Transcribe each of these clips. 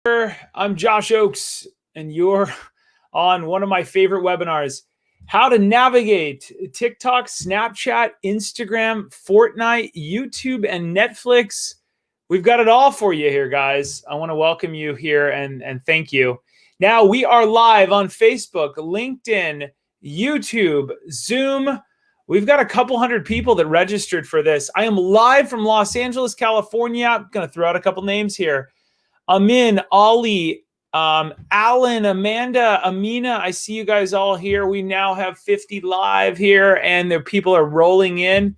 I'm Josh Ochs, and you're on one of my favorite webinars, how to navigate TikTok, Snapchat, Instagram, Fortnite, YouTube, and Netflix. We've got it all for you here, guys. I want to welcome you here and thank you. Now, we are live on Facebook, LinkedIn, YouTube, Zoom. We've got a couple hundred people that registered for this. I am live from Los Angeles, California. I'm going to throw out a couple names here. Amin, Ollie, Alan, Amanda, Amina, I see you guys all here. We now have 50 live here, and the people are rolling in.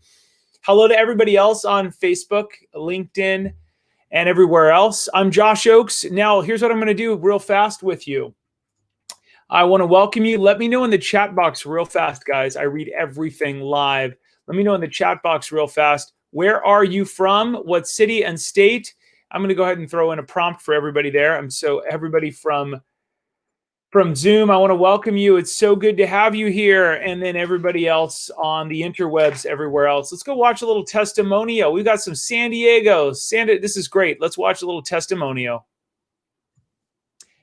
Hello to everybody else on Facebook, LinkedIn, and everywhere else. I'm Josh Ochs. Now, here's what I'm going to do real fast with you. I want to welcome you. Let me know in the chat box real fast, guys. I read everything live. Let me know in the chat box real fast. Where are you from? What city and state? I'm going to go ahead and throw in a prompt for everybody there. So everybody from Zoom, I want to welcome you. It's so good to have you here. And then everybody else on the interwebs, everywhere else. Let's go watch a little testimonial. We've got some San Diego. This is great. Let's watch a little testimonial.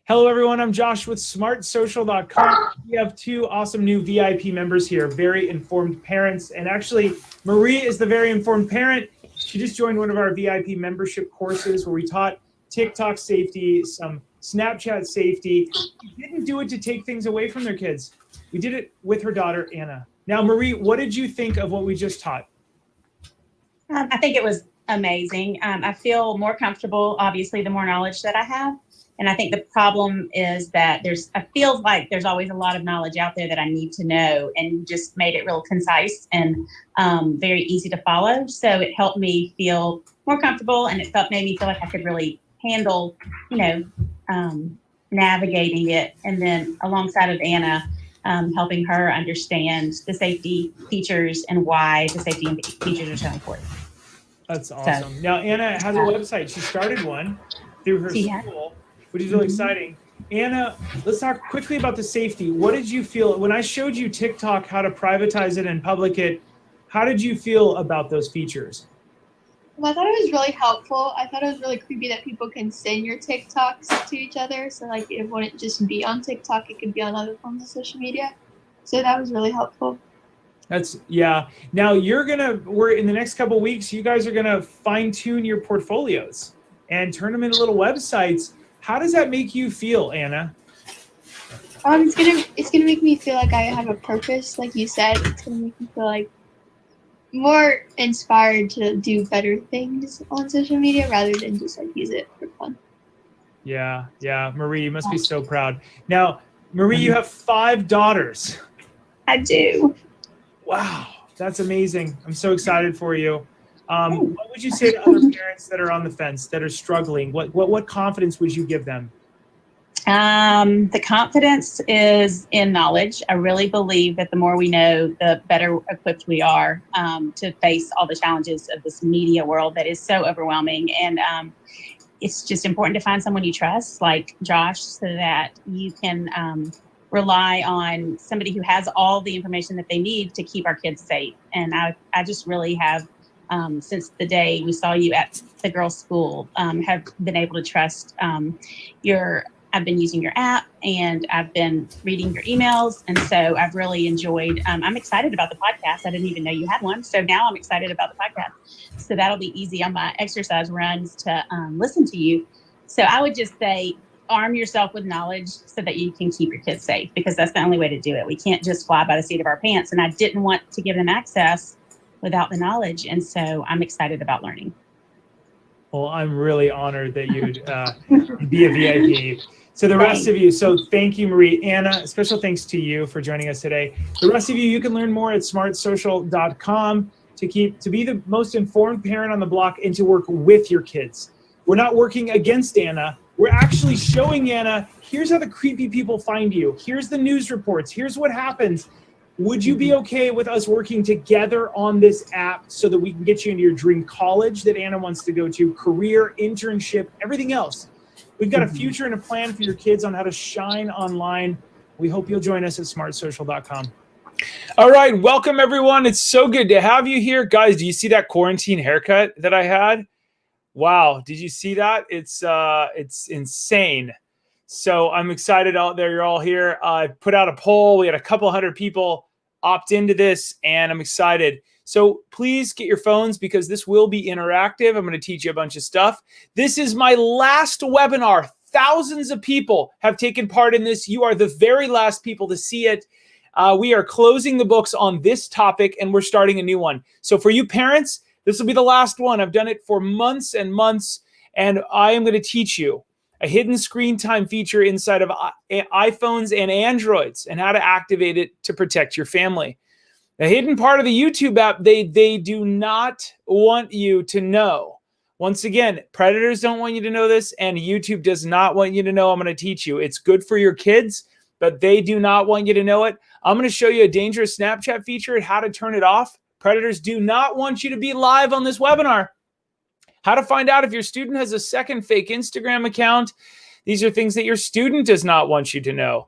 Hello, everyone. I'm Josh with smartsocial.com. We have two awesome new VIP members here, very informed parents. And actually, Marie is the very informed parent. She just joined one of our VIP membership courses where we taught TikTok safety, some Snapchat safety. We didn't do it to take things away from their kids. We did it with her daughter, Anna. Now, Marie, what did you think of what we just taught? I think it was amazing. I feel more comfortable, obviously, the more knowledge that I have. And I think the problem is that I feel like there's always a lot of knowledge out there that I need to know, and you just made it real concise and very easy to follow. So it helped me feel more comfortable, and it made me feel like I could really handle, navigating it. And then alongside of Anna, helping her understand the safety features and why the safety features are so important. That's awesome. So, now, Anna has a website. She started one through her school, which is really exciting. Anna, let's talk quickly about the safety. What did you feel when I showed you TikTok, how to privatize it and public it? How did you feel about those features? Well, I thought it was really helpful. I thought it was really creepy that people can send your TikToks to each other. So like it wouldn't just be on TikTok, it could be on other forms of social media. So that was really helpful. Yeah. Now we're in the next couple of weeks, you guys are gonna fine tune your portfolios and turn them into little websites. How does that make you feel, Anna? It's gonna make me feel like I have a purpose, like you said. It's gonna make me feel like more inspired to do better things on social media rather than just like use it for fun. Yeah. Marie, you must be so proud. Now, Marie, you have 5 daughters. I do. Wow, that's amazing. I'm so excited for you. What would you say to other parents that are on the fence, that are struggling? What confidence would you give them? The confidence is in knowledge. I really believe that the more we know, the better equipped we are to face all the challenges of this media world that is so overwhelming. And it's just important to find someone you trust, like Josh, so that you can rely on somebody who has all the information that they need to keep our kids safe. And I just really have, since the day we saw you at the girls' school, have been able to trust I've been using your app, and I've been reading your emails. And so I've really enjoyed, I'm excited about the podcast. I didn't even know you had one. So now I'm excited about the podcast. So that'll be easy on my exercise runs to listen to you. So I would just say, arm yourself with knowledge so that you can keep your kids safe, because that's the only way to do it. We can't just fly by the seat of our pants. And I didn't want to give them access without the knowledge. And so I'm excited about learning. Well, I'm really honored that you'd be a VIP. So the rest of you, so thank you, Marie. Anna, special thanks to you for joining us today. The rest of you can learn more at smartsocial.com to be the most informed parent on the block and to work with your kids. We're not working against Anna. We're actually showing Anna, here's how the creepy people find you. Here's the news reports. Here's what happens. Would you be okay with us working together on this app so that we can get you into your dream college that Anna wants to go to, career, internship, everything else? We've got a future and a plan for your kids on how to shine online. We hope you'll join us at smartsocial.com. All right, welcome everyone. It's so good to have you here. Guys, do you see that quarantine haircut that I had? Wow. Did you see that? It's insane. So I'm excited out there. You're all here. I put out a poll. We had a couple hundred people opt into this, and I'm excited. So please get your phones because this will be interactive. I'm going to teach you a bunch of stuff. This is my last webinar. Thousands of people have taken part in this. You are the very last people to see it. We are closing the books on this topic, and we're starting a new one. So for you parents, this will be the last one. I've done it for months and months, and I am going to teach you a hidden screen time feature inside of iPhones and Androids and how to activate it to protect your family. The hidden part of the YouTube app, they do not want you to know. Once again, predators don't want you to know this, and YouTube does not want you to know. I'm going to teach you. It's good for your kids, but they do not want you to know it. I'm going to show you a dangerous Snapchat feature and how to turn it off. Predators do not want you to be live on this webinar. How to find out if your student has a second fake Instagram account. These are things that your student does not want you to know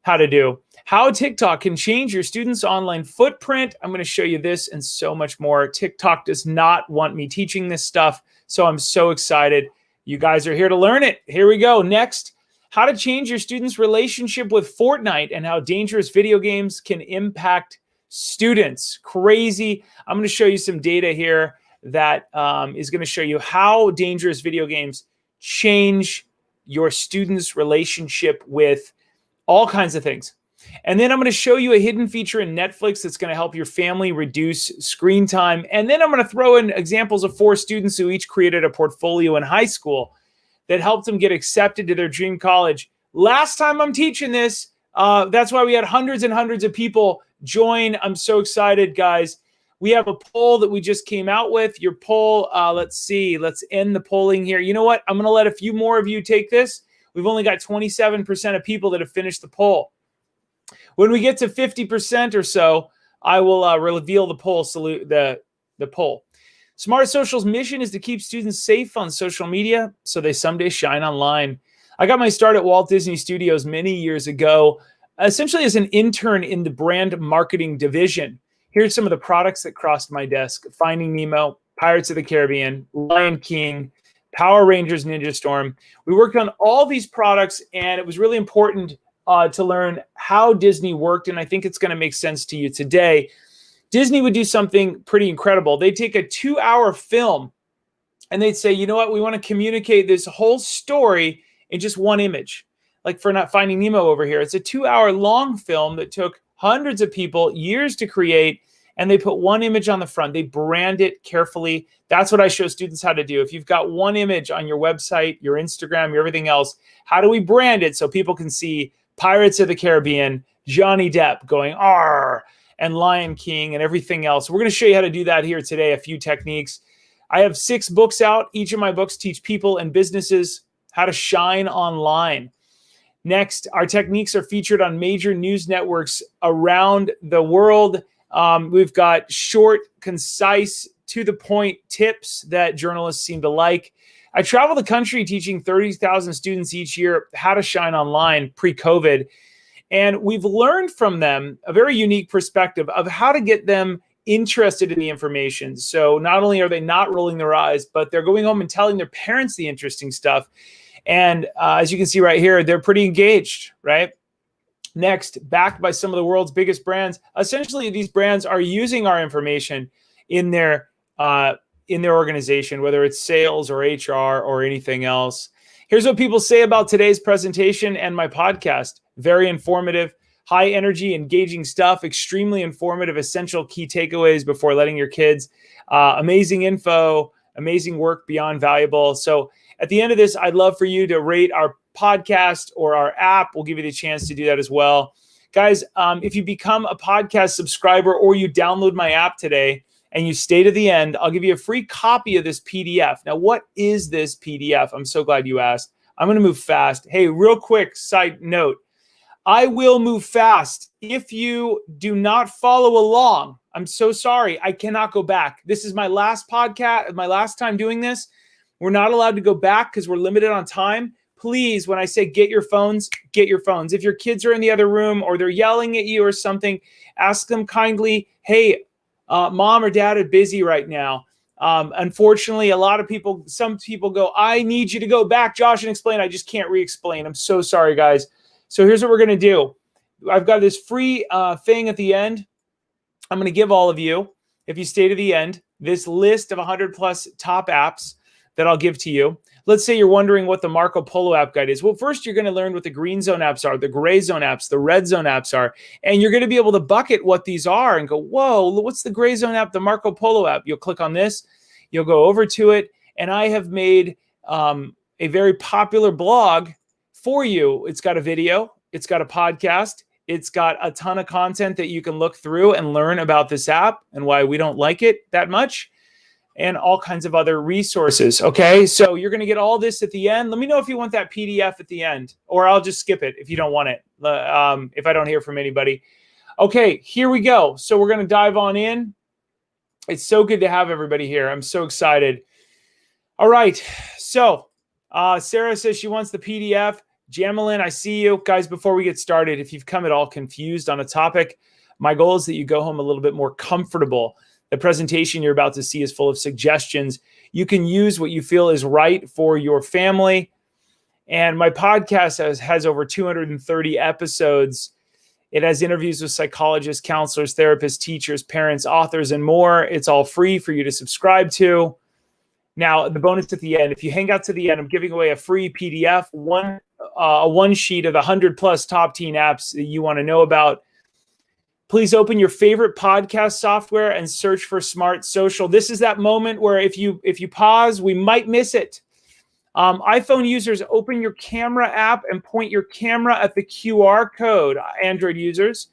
how to do. How TikTok can change your student's online footprint. I'm going to show you this and so much more. TikTok does not want me teaching this stuff, so I'm so excited. You guys are here to learn it. Here we go. Next, how to change your student's relationship with Fortnite and how dangerous video games can impact students. Crazy. I'm going to show you some data here that is going to show you how dangerous video games change your student's relationship with all kinds of things. And then I'm going to show you a hidden feature in Netflix that's going to help your family reduce screen time. And then I'm going to throw in examples of 4 students who each created a portfolio in high school that helped them get accepted to their dream college. Last time I'm teaching this, that's why we had hundreds and hundreds of people join. I'm so excited, guys. We have a poll that we just came out with. Your poll, let's see. Let's end the polling here. You know what? I'm going to let a few more of you take this. We've only got 27% of people that have finished the poll. When we get to 50% or so, I will reveal the poll. The poll. Smart Social's mission is to keep students safe on social media so they someday shine online. I got my start at Walt Disney Studios many years ago, essentially as an intern in the brand marketing division. Here's some of the products that crossed my desk: Finding Nemo, Pirates of the Caribbean, Lion King, Power Rangers Ninja Storm. We worked on all these products, and it was really important to learn how Disney worked, and I think it's going to make sense to you today. Disney would do something pretty incredible. They'd take a 2-hour film, and they'd say, you know what, we want to communicate this whole story in just one image. Like for not Finding Nemo over here, it's a 2-hour long film that took hundreds of people years to create, and they put one image on the front. They brand it carefully. That's what I show students how to do. If you've got one image on your website, your Instagram, your everything else, how do we brand it so people can see Pirates of the Caribbean, Johnny Depp going "Arr," and Lion King and everything else? We're going to show you how to do that here today, a few techniques. I have 6 books out. Each of my books teach people and businesses how to shine online. Next, our techniques are featured on major news networks around the world. We've got short, concise, to-the-point tips that journalists seem to like. I travel the country teaching 30,000 students each year how to shine online pre-COVID. And we've learned from them a very unique perspective of how to get them interested in the information. So not only are they not rolling their eyes, but they're going home and telling their parents the interesting stuff. And as you can see right here, they're pretty engaged, right? Next, backed by some of the world's biggest brands. Essentially, these brands are using our information in their organization, whether it's sales or HR or anything else. Here's what people say about today's presentation and my podcast. Very informative, high energy, engaging stuff, extremely informative, essential key takeaways before letting your kids. Amazing info, amazing work, beyond valuable. So at the end of this, I'd love for you to rate our podcast or our app. We'll give you the chance to do that as well. Guys, if you become a podcast subscriber or you download my app today and you stay to the end, I'll give you a free copy of this PDF. Now, what is this PDF? I'm so glad you asked. I'm going to move fast. Hey, real quick side note. I will move fast. If you do not follow along, I'm so sorry. I cannot go back. This is my last podcast, my last time doing this. We're not allowed to go back because we're limited on time. Please, when I say get your phones, get your phones. If your kids are in the other room or they're yelling at you or something, ask them kindly, hey, mom or dad are busy right now. Unfortunately, some people go, I need you to go back, Josh, and explain. I just can't re-explain. I'm so sorry, guys. So here's what we're going to do. I've got this free thing at the end. I'm going to give all of you, if you stay to the end, this list of 100 plus top apps that I'll give to you. Let's say you're wondering what the Marco Polo app guide is. Well, first you're going to learn what the green zone apps are, the gray zone apps, the red zone apps are, and you're going to be able to bucket what these are and go, whoa, what's the gray zone app, the Marco Polo app? You'll click on this, you'll go over to it, and I have made a very popular blog for you. It's got a video, it's got a podcast, it's got a ton of content that you can look through and learn about this app and why we don't like it that much, and all kinds of other resources. Okay, so you're going to get all this at the end. Let me know if you want that PDF at the end, or I'll just skip it if you don't want it, if I don't hear from anybody. Okay, here we go. So we're going to dive on in. It's so good to have everybody here. I'm so excited. All right, so Sarah says she wants the PDF. Jamelin, I see you. Guys, before we get started, if you've come at all confused on a topic, my goal is that you go home a little bit more comfortable. The presentation you're about to see is full of suggestions. You can use what you feel is right for your family. And my podcast has over 230 episodes. It has interviews with psychologists, counselors, therapists, teachers, parents, authors, and more. It's all free for you to subscribe to. Now, the bonus at the end, if you hang out to the end, I'm giving away a free PDF, one sheet of the 100 plus top teen apps that you want to know about. Please open your favorite podcast software and search for Smart Social. This is that moment where if you pause, we might miss it. iPhone users, open your camera app and point your camera at the QR code. Android users,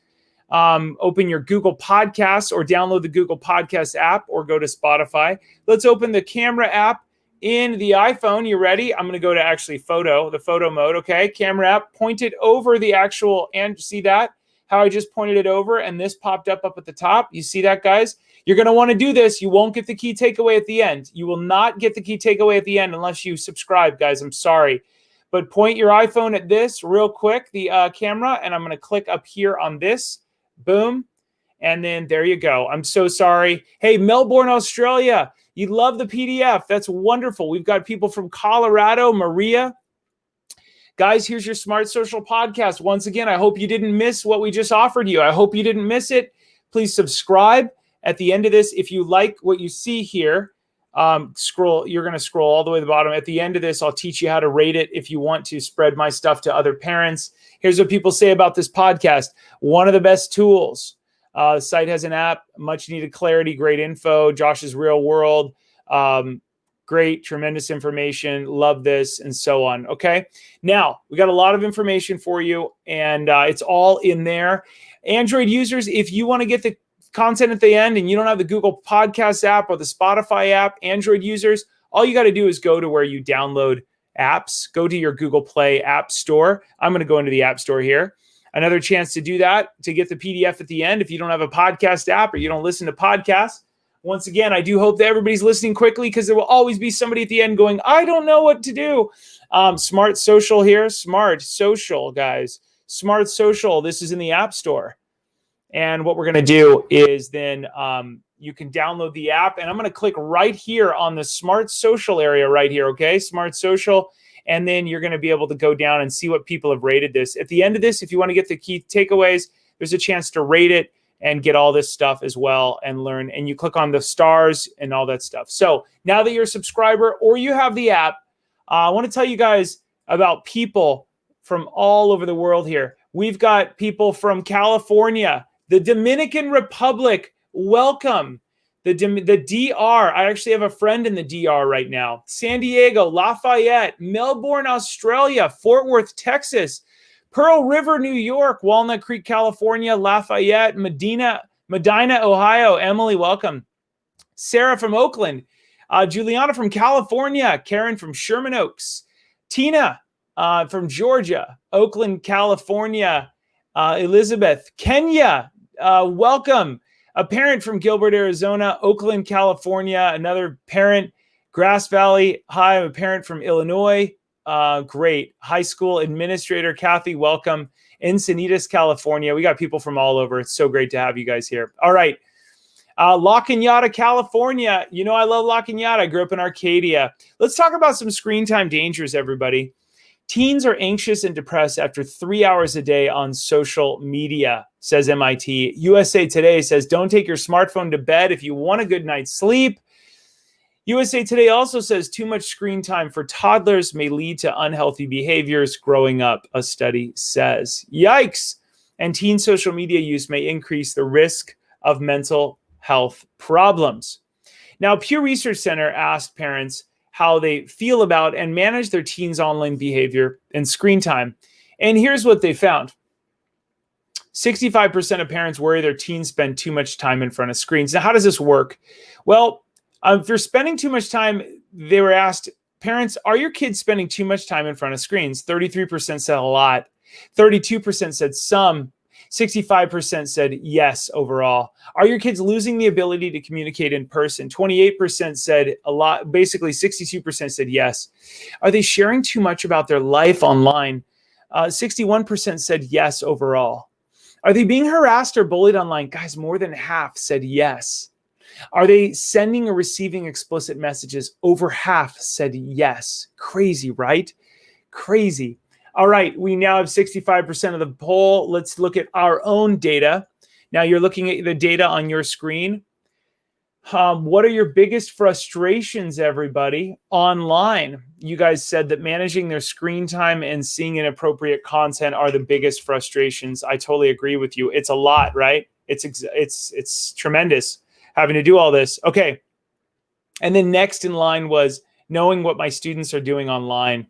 open your Google Podcasts or download the Google Podcast app or go to Spotify. Let's open the camera app in the iPhone. You ready? I'm going to go to actually the photo mode. Okay, camera app, point it over the actual, and see that? How I just pointed it over and this popped up at the top. You see that, guys? You're going to want to do this. You won't get the key takeaway at the end. You will not get the key takeaway at the end unless you subscribe, guys. I'm sorry. But point your iPhone at this real quick, the camera, and I'm going to click up here on this. Boom. And then there you go. I'm so sorry. Hey, Melbourne, Australia. You love the PDF. That's wonderful. We've got people from Colorado, Maria. Guys, here's your Smart Social podcast. Once again, I hope you didn't miss what we just offered you. I hope you didn't miss it. Please subscribe. At the end of this, if you like what you see here, you're going to scroll all the way to the bottom. At the end of this, I'll teach you how to rate it if you want to spread my stuff to other parents. Here's what people say about this podcast. One of the best tools. The site has an app, much needed clarity, great info, Josh's real world. Great, tremendous information. Love this, and so on. Okay. Now, we got a lot of information for you, and it's all in there. Android users, if you want to get the content at the end and you don't have the Google Podcast app or the Spotify app, Android users, all you got to do is go to where you download apps. Go to your Google Play App Store. I'm going to go into the App Store here. Another chance to do that, to get the PDF at the end if you don't have a podcast app or you don't listen to podcasts. Once again, I do hope that everybody's listening quickly because there will always be somebody at the end going, I don't know what to do. Smart Social here. Smart Social, guys. Smart Social. This is in the App Store. And what we're going to do is then you can download the app. And I'm going to click right here on the Smart Social area right here, okay? Smart Social. And then you're going to be able to go down and see what people have rated this. At the end of this, if you want to get the key takeaways, there's a chance to rate it and get all this stuff as well and learn. And you click on the stars and all that stuff. So now that you're a subscriber or you have the app, I want to tell you guys about people from all over the world here. We've got people from California, the Dominican Republic. Welcome. The DR. I actually have a friend in the DR right now. San Diego, Lafayette, Melbourne, Australia, Fort Worth, Texas, Pearl River, New York, Walnut Creek, California, Lafayette, Medina, Ohio. Emily, welcome. Sarah from Oakland, Juliana from California, Karen from Sherman Oaks, Tina from Georgia, Oakland, California, Elizabeth, Kenya, welcome. A parent from Gilbert, Arizona, Oakland, California, another parent, Grass Valley. Hi, I'm a parent from Illinois. Great. High school administrator, Kathy, welcome. Encinitas, California. We got people from all over. It's so great to have you guys here. All right. La Cañada, California. You know, I love La Cañada. I grew up in Arcadia. Let's talk about some screen time dangers, everybody. Teens are anxious and depressed after 3 hours a day on social media, says MIT. USA Today says, don't take your smartphone to bed if you want a good night's sleep. USA Today also says too much screen time for toddlers may lead to unhealthy behaviors growing up, a study says. Yikes! And teen social media use may increase the risk of mental health problems. Now, Pew Research Center asked parents how they feel about and manage their teens' online behavior and screen time. And here's what they found. 65% of parents worry their teens spend too much time in front of screens. Now, how does this work? Well, if you're spending too much time, they were asked, parents, are your kids spending too much time in front of screens? 33% said a lot. 32% said some. 65% said yes overall. Are your kids losing the ability to communicate in person? 28% said a lot. Basically, 62% said yes. Are they sharing too much about their life online? 61% said yes overall. Are they being harassed or bullied online? Guys, more than half said yes. Are they sending or receiving explicit messages? Over half said yes. Crazy, right? Crazy. All right, we now have 65% of the poll. Let's look at our own data. Now you're looking at the data on your screen. What are your biggest frustrations, everybody, online? You guys said that managing their screen time and seeing inappropriate content are the biggest frustrations. I totally agree with you. It's a lot, right? It's tremendous having to do all this. Okay. And then next in line was knowing what my students are doing online.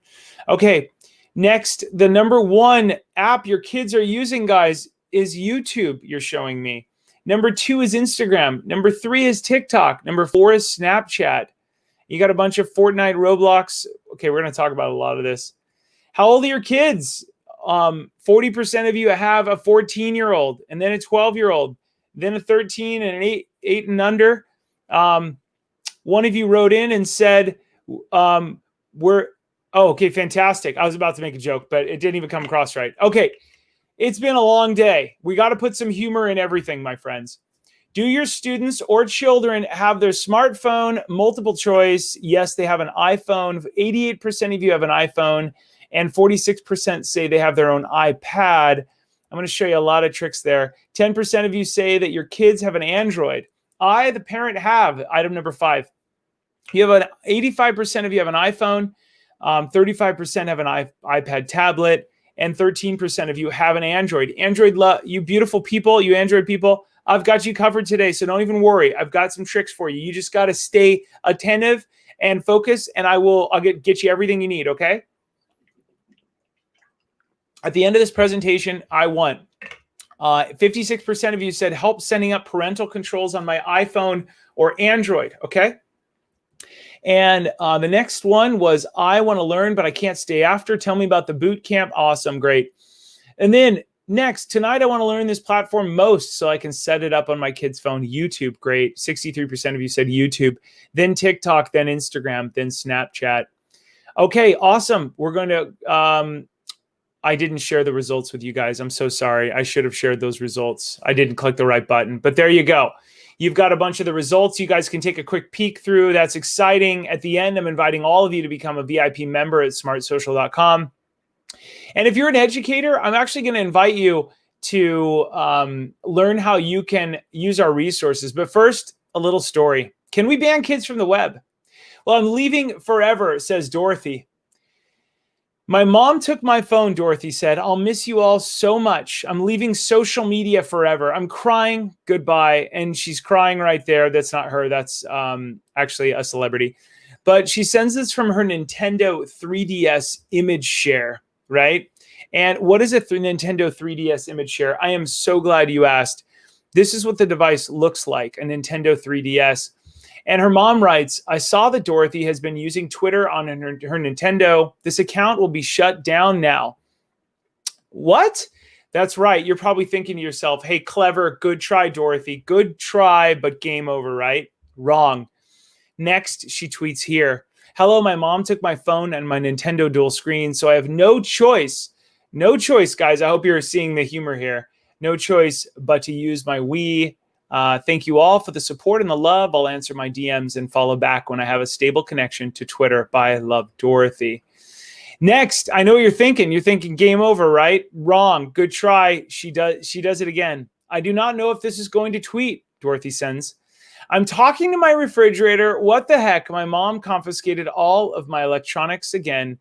Okay. Next, the number one app your kids are using, guys, is YouTube, you're showing me. Number 2 is Instagram. Number 3 is TikTok. Number 4 is Snapchat. You got a bunch of Fortnite, Roblox. Okay, we're going to talk about a lot of this. How old are your kids? 40% of you have a 14-year-old, and then a 12-year-old, then a 13 and an 8 and under. One of you wrote in and said, oh, okay, fantastic. I was about to make a joke, but it didn't even come across right. Okay, it's been a long day. We got to put some humor in everything, my friends. Do your students or children have their smartphone? Multiple choice. Yes, they have an iPhone. 88% of you have an iPhone, and 46% say they have their own iPad. I'm going to show you a lot of tricks there. 10% of you say that your kids have an Android. I, the parent, have. Item number 5. You have 85% of you have an iPhone. 35% have an iPad tablet, and 13% of you have an Android. You beautiful people, you Android people, I've got you covered today, so don't even worry. I've got some tricks for you. You just got to stay attentive and focus, and I'll get you everything you need, okay? At the end of this presentation, I won. 56% of you said help setting up parental controls on my iPhone or Android, okay? And the next one was, I want to learn, but I can't stay after. Tell me about the boot camp. Awesome. Great. And then next, tonight, I want to learn this platform most so I can set it up on my kid's phone. YouTube. Great. 63% of you said YouTube, then TikTok, then Instagram, then Snapchat. Okay. Awesome. We're going to, I didn't share the results with you guys. I'm so sorry. I should have shared those results. I didn't click the right button, but there you go. You've got a bunch of the results. You guys can take a quick peek through. That's exciting. At the end, I'm inviting all of you to become a VIP member at smartsocial.com. And if you're an educator, I'm actually going to invite you to learn how you can use our resources. But first, a little story. Can we ban kids from the web? Well, I'm leaving forever, says Dorothy. My mom took my phone, Dorothy said. I'll miss you all so much. I'm leaving social media forever. I'm crying. Goodbye. And she's crying right there. That's not her. That's actually a celebrity. But she sends this from her Nintendo 3DS image share, right? And what is a Nintendo 3DS image share? I am so glad you asked. This is what the device looks like, a Nintendo 3DS. And her mom writes, I saw that Dorothy has been using Twitter on her Nintendo. This account will be shut down now. What? That's right. You're probably thinking to yourself, hey, clever, good try, Dorothy. Good try, but game over, right? Wrong. Next, she tweets here. Hello, my mom took my phone and my Nintendo dual screen, so I have no choice. No choice, guys. I hope you're seeing the humor here. No choice but to use my Wii Thank you all for the support and the love. I'll answer my DMs and follow back when I have a stable connection to Twitter. Bye, love, Dorothy. Next, I know what you're thinking. You're thinking game over, right? Wrong. Good try. She does it again. I do not know if this is going to tweet, Dorothy sends. I'm talking to my refrigerator. What the heck? My mom confiscated all of my electronics again.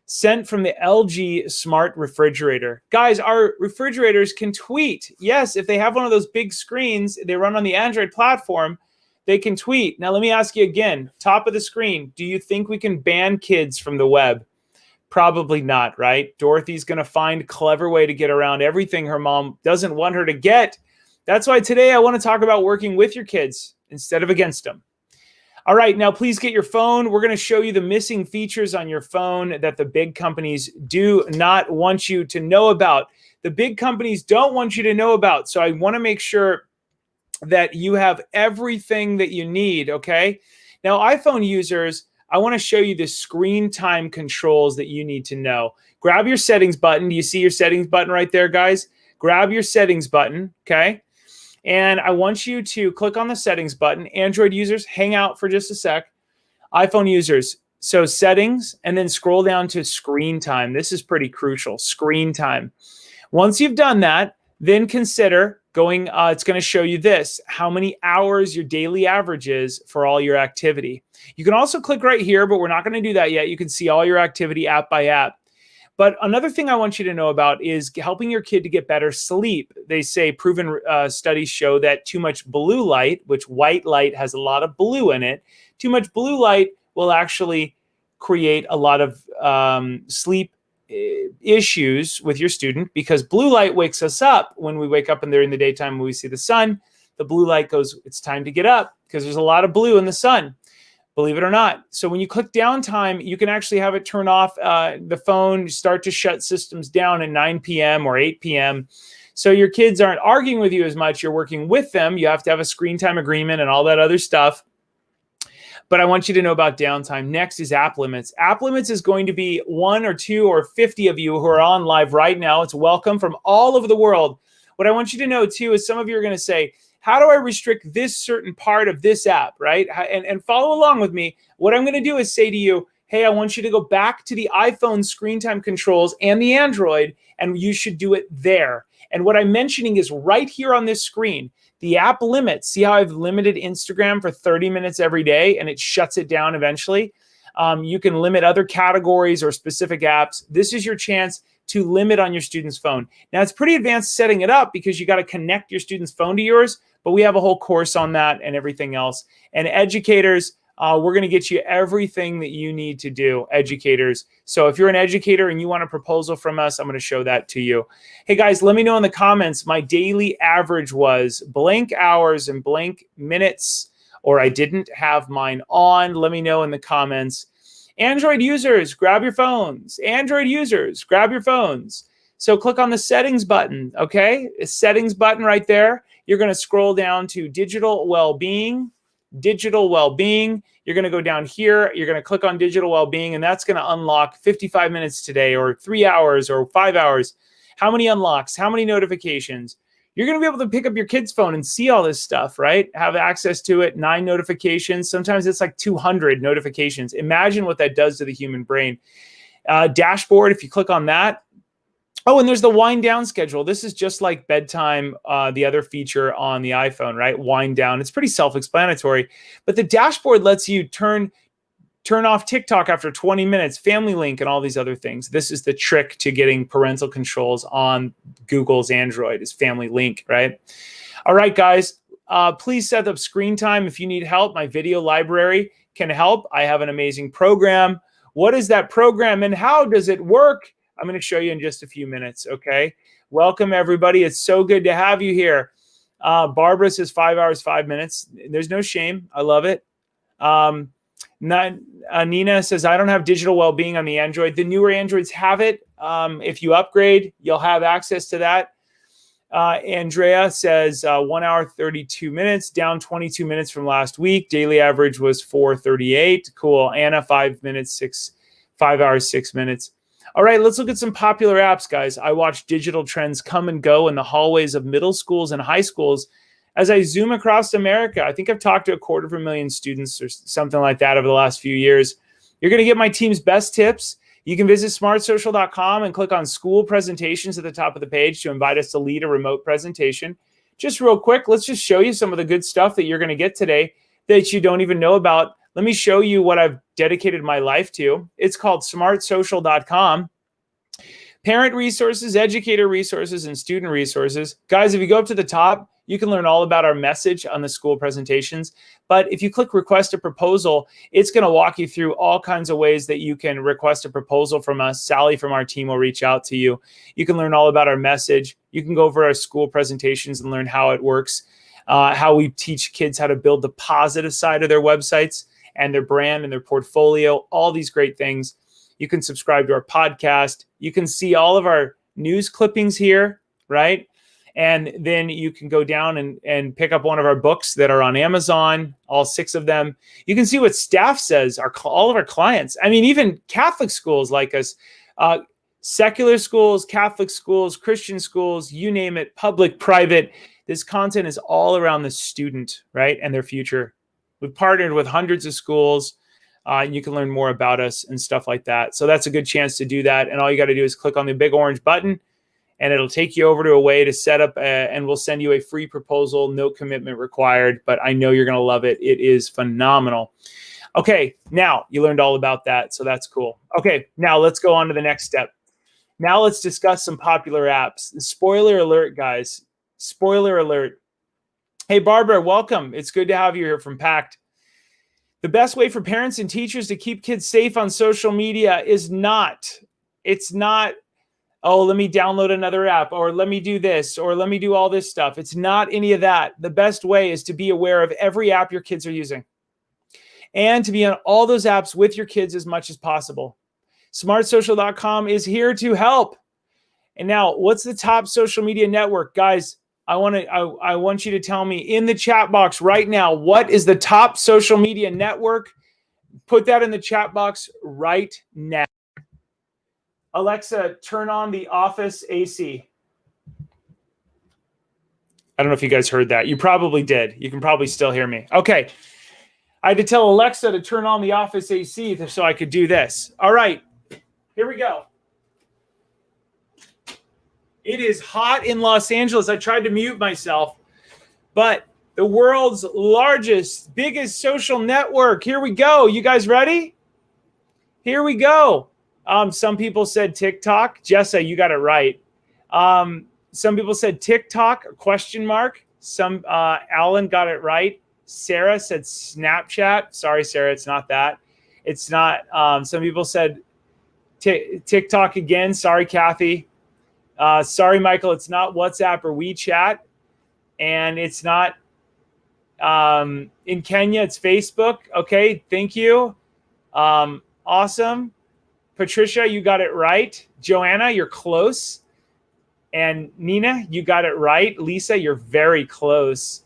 Sent from the LG smart refrigerator. Guys, our refrigerators can tweet. Yes, if they have one of those big screens, they run on the Android platform, they can tweet. Now, let me ask you again, top of the screen, do you think we can ban kids from the web? Probably not, right? Dorothy's going to find a clever way to get around everything her mom doesn't want her to get. That's why today I want to talk about working with your kids instead of against them. All right, now please get your phone. We're going to show you the missing features on your phone that the big companies do not want you to know about. The big companies don't want you to know about. So I want to make sure that you have everything that you need, okay? Now, iPhone users, I want to show you the screen time controls that you need to know. Grab your settings button. Do you see your settings button right there, guys? Grab your settings button, okay? And I want you to click on the settings button. Android users, hang out for just a sec. iPhone users, so settings, and then scroll down to screen time. This is pretty crucial, screen time. Once you've done that, then consider going, it's going to show you this, how many hours your daily average is for all your activity. You can also click right here, but we're not going to do that yet. You can see all your activity app by app. But another thing I want you to know about is helping your kid to get better sleep. They say proven studies show that too much blue light, which white light has a lot of blue in it, too much blue light will actually create a lot of sleep issues with your student, because blue light wakes us up when we wake up and during the daytime when we see the sun. The blue light goes, it's time to get up because there's a lot of blue in the sun. Believe it or not. So when you click downtime, you can actually have it turn off the phone, start to shut systems down at 9 p.m. or 8 p.m. So your kids aren't arguing with you as much. You're working with them. You have to have a screen time agreement and all that other stuff. But I want you to know about downtime. Next is app limits. App limits is going to be 1 or 2 or 50 of you who are on live right now. It's welcome from all over the world. What I want you to know too is some of you are going to say, how do I restrict this certain part of this app, right? And follow along with me. What I'm going to do is say to you, hey, I want you to go back to the iPhone screen time controls and the Android, and you should do it there. And what I'm mentioning is right here on this screen, the app limits. See how I've limited Instagram for 30 minutes every day, and it shuts it down eventually? You can limit other categories or specific apps. This is your chance to limit on your student's phone. Now, it's pretty advanced setting it up because you got to connect your student's phone to yours, but we have a whole course on that and everything else. And educators, we're going to get you everything that you need to do, educators. So if you're an educator and you want a proposal from us, I'm going to show that to you. Hey, guys, let me know in the comments. My daily average was blank hours and blank minutes, or I didn't have mine on. Let me know in the comments. Android users, grab your phones. Android users, grab your phones. So click on the settings button, okay? A settings button right there. You're going to scroll down to digital well-being. Digital well-being. You're going to go down here. You're going to click on digital well-being, and that's going to unlock 55 minutes today, or 3 hours, or 5 hours. How many unlocks? How many notifications? You're going to be able to pick up your kid's phone and see all this stuff, right? Have access to it. 9 notifications. Sometimes it's like 200 notifications. Imagine what that does to the human brain. Dashboard, if you click on that. Oh, and there's the wind down schedule. This is just like bedtime, the other feature on the iPhone, right? Wind down. It's pretty self-explanatory. But the dashboard lets you turn off TikTok after 20 minutes, Family Link, and all these other things. This is the trick to getting parental controls on Google's Android, is Family Link, right? All right, guys, please set up screen time. If you need help, my video library can help. I have an amazing program. What is that program and how does it work? I'm going to show you in just a few minutes, okay? Welcome, everybody. It's so good to have you here. Barbara says 5 hours, 5 minutes. There's no shame. I love it. Nina says, I don't have digital well-being on the Android. The newer Androids have it. If you upgrade, you'll have access to that. Andrea says 1 hour, 32 minutes, down 22 minutes from last week. Daily average was 4:38. Cool. Anna, 5 hours, 6 minutes. All right, let's look at some popular apps, guys. I watch digital trends come and go in the hallways of middle schools and high schools as I zoom across America, I think I've talked to 250,000 students or something like that over the last few years. You're going to get my team's best tips. You can visit smartsocial.com and click on school presentations at the top of the page to invite us to lead a remote presentation. Just real quick, let's just show you some of the good stuff that you're going to get today that you don't even know about. Let me show you what I've dedicated my life to. It's called smartsocial.com. Parent resources, educator resources, and student resources. Guys, if you go up to the top, you can learn all about our message on the school presentations. But if you click request a proposal, it's going to walk you through all kinds of ways that you can request a proposal from us. Sally from our team will reach out to you. You can learn all about our message. You can go over our school presentations and learn how it works, how we teach kids how to build the positive side of their websites and their brand and their portfolio, all these great things. You can subscribe to our podcast. You can see all of our news clippings here, right? And then you can go down and pick up one of our books that are on Amazon, all 6 of them. You can see what staff says, all of our clients. I mean, even Catholic schools like us, secular schools, Catholic schools, Christian schools, you name it, public, private. This content is all around the student, right? And their future. We've partnered with hundreds of schools. And you can learn more about us and stuff like that. So that's a good chance to do that. And all you got to do is click on the big orange button and it'll take you over to a way to set up and we'll send you a free proposal, no commitment required, but I know you're going to love it. It is phenomenal. Okay, now you learned all about that. So that's cool. Okay, now let's go on to the next step. Now let's discuss some popular apps. Spoiler alert, guys. Spoiler alert. Hey, Barbara, welcome. It's good to have you here from Pact. The best way for parents and teachers to keep kids safe on social media is it's not, oh, let me download another app, or let me do this, or let me do all this stuff. It's not any of that. The best way is to be aware of every app your kids are using and to be on all those apps with your kids as much as possible. Smartsocial.com is here to help. And now, what's the top social media network? Guys, I want you to tell me in the chat box right now, what is the top social media network? Put that in the chat box right now. Alexa, turn on the office AC. I don't know if you guys heard that. You probably did. You can probably still hear me. Okay. I had to tell Alexa to turn on the office AC so I could do this. All right. Here we go. It is hot in Los Angeles. I tried to mute myself, but the world's largest, biggest social network. Here we go. You guys ready? Here we go. Some people said TikTok. Jessa, you got it right. Some people said TikTok, ? Some Alan got it right. Sarah said Snapchat. Sorry, Sarah, it's not that. It's not. Some people said TikTok again. Sorry, Kathy. Sorry, Michael, it's not WhatsApp or WeChat. And it's not in Kenya, it's Facebook. Okay, thank you. Awesome. Patricia, you got it right. Joanna, you're close. And Nina, you got it right. Lisa, you're very close.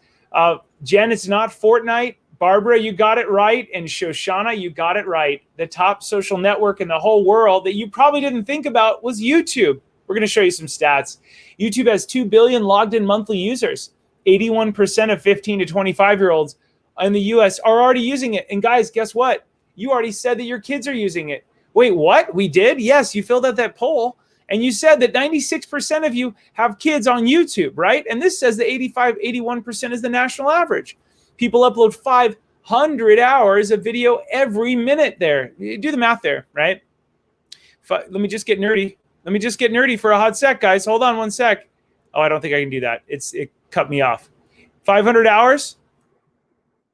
Jen, it's not Fortnite. Barbara, you got it right. And Shoshana, you got it right. The top social network in the whole world that you probably didn't think about was YouTube. We're going to show you some stats. YouTube has 2 billion logged in monthly users. 81% of 15 to 25-year-olds in the US are already using it. And guys, guess what? You already said that your kids are using it. Wait, what? We did? Yes, you filled out that poll. And you said that 96% of you have kids on YouTube, right? And this says that 81% is the national average. People upload 500 hours of video every minute there. Do the math there, right? Let me just get nerdy. Let me just get nerdy for a hot sec, guys. Hold on one sec. Oh, I don't think I can do that. It cut me off. 500 hours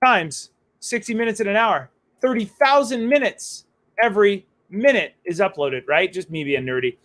times 60 minutes in an hour. 30,000 minutes every minute is uploaded, right? Just me being nerdy.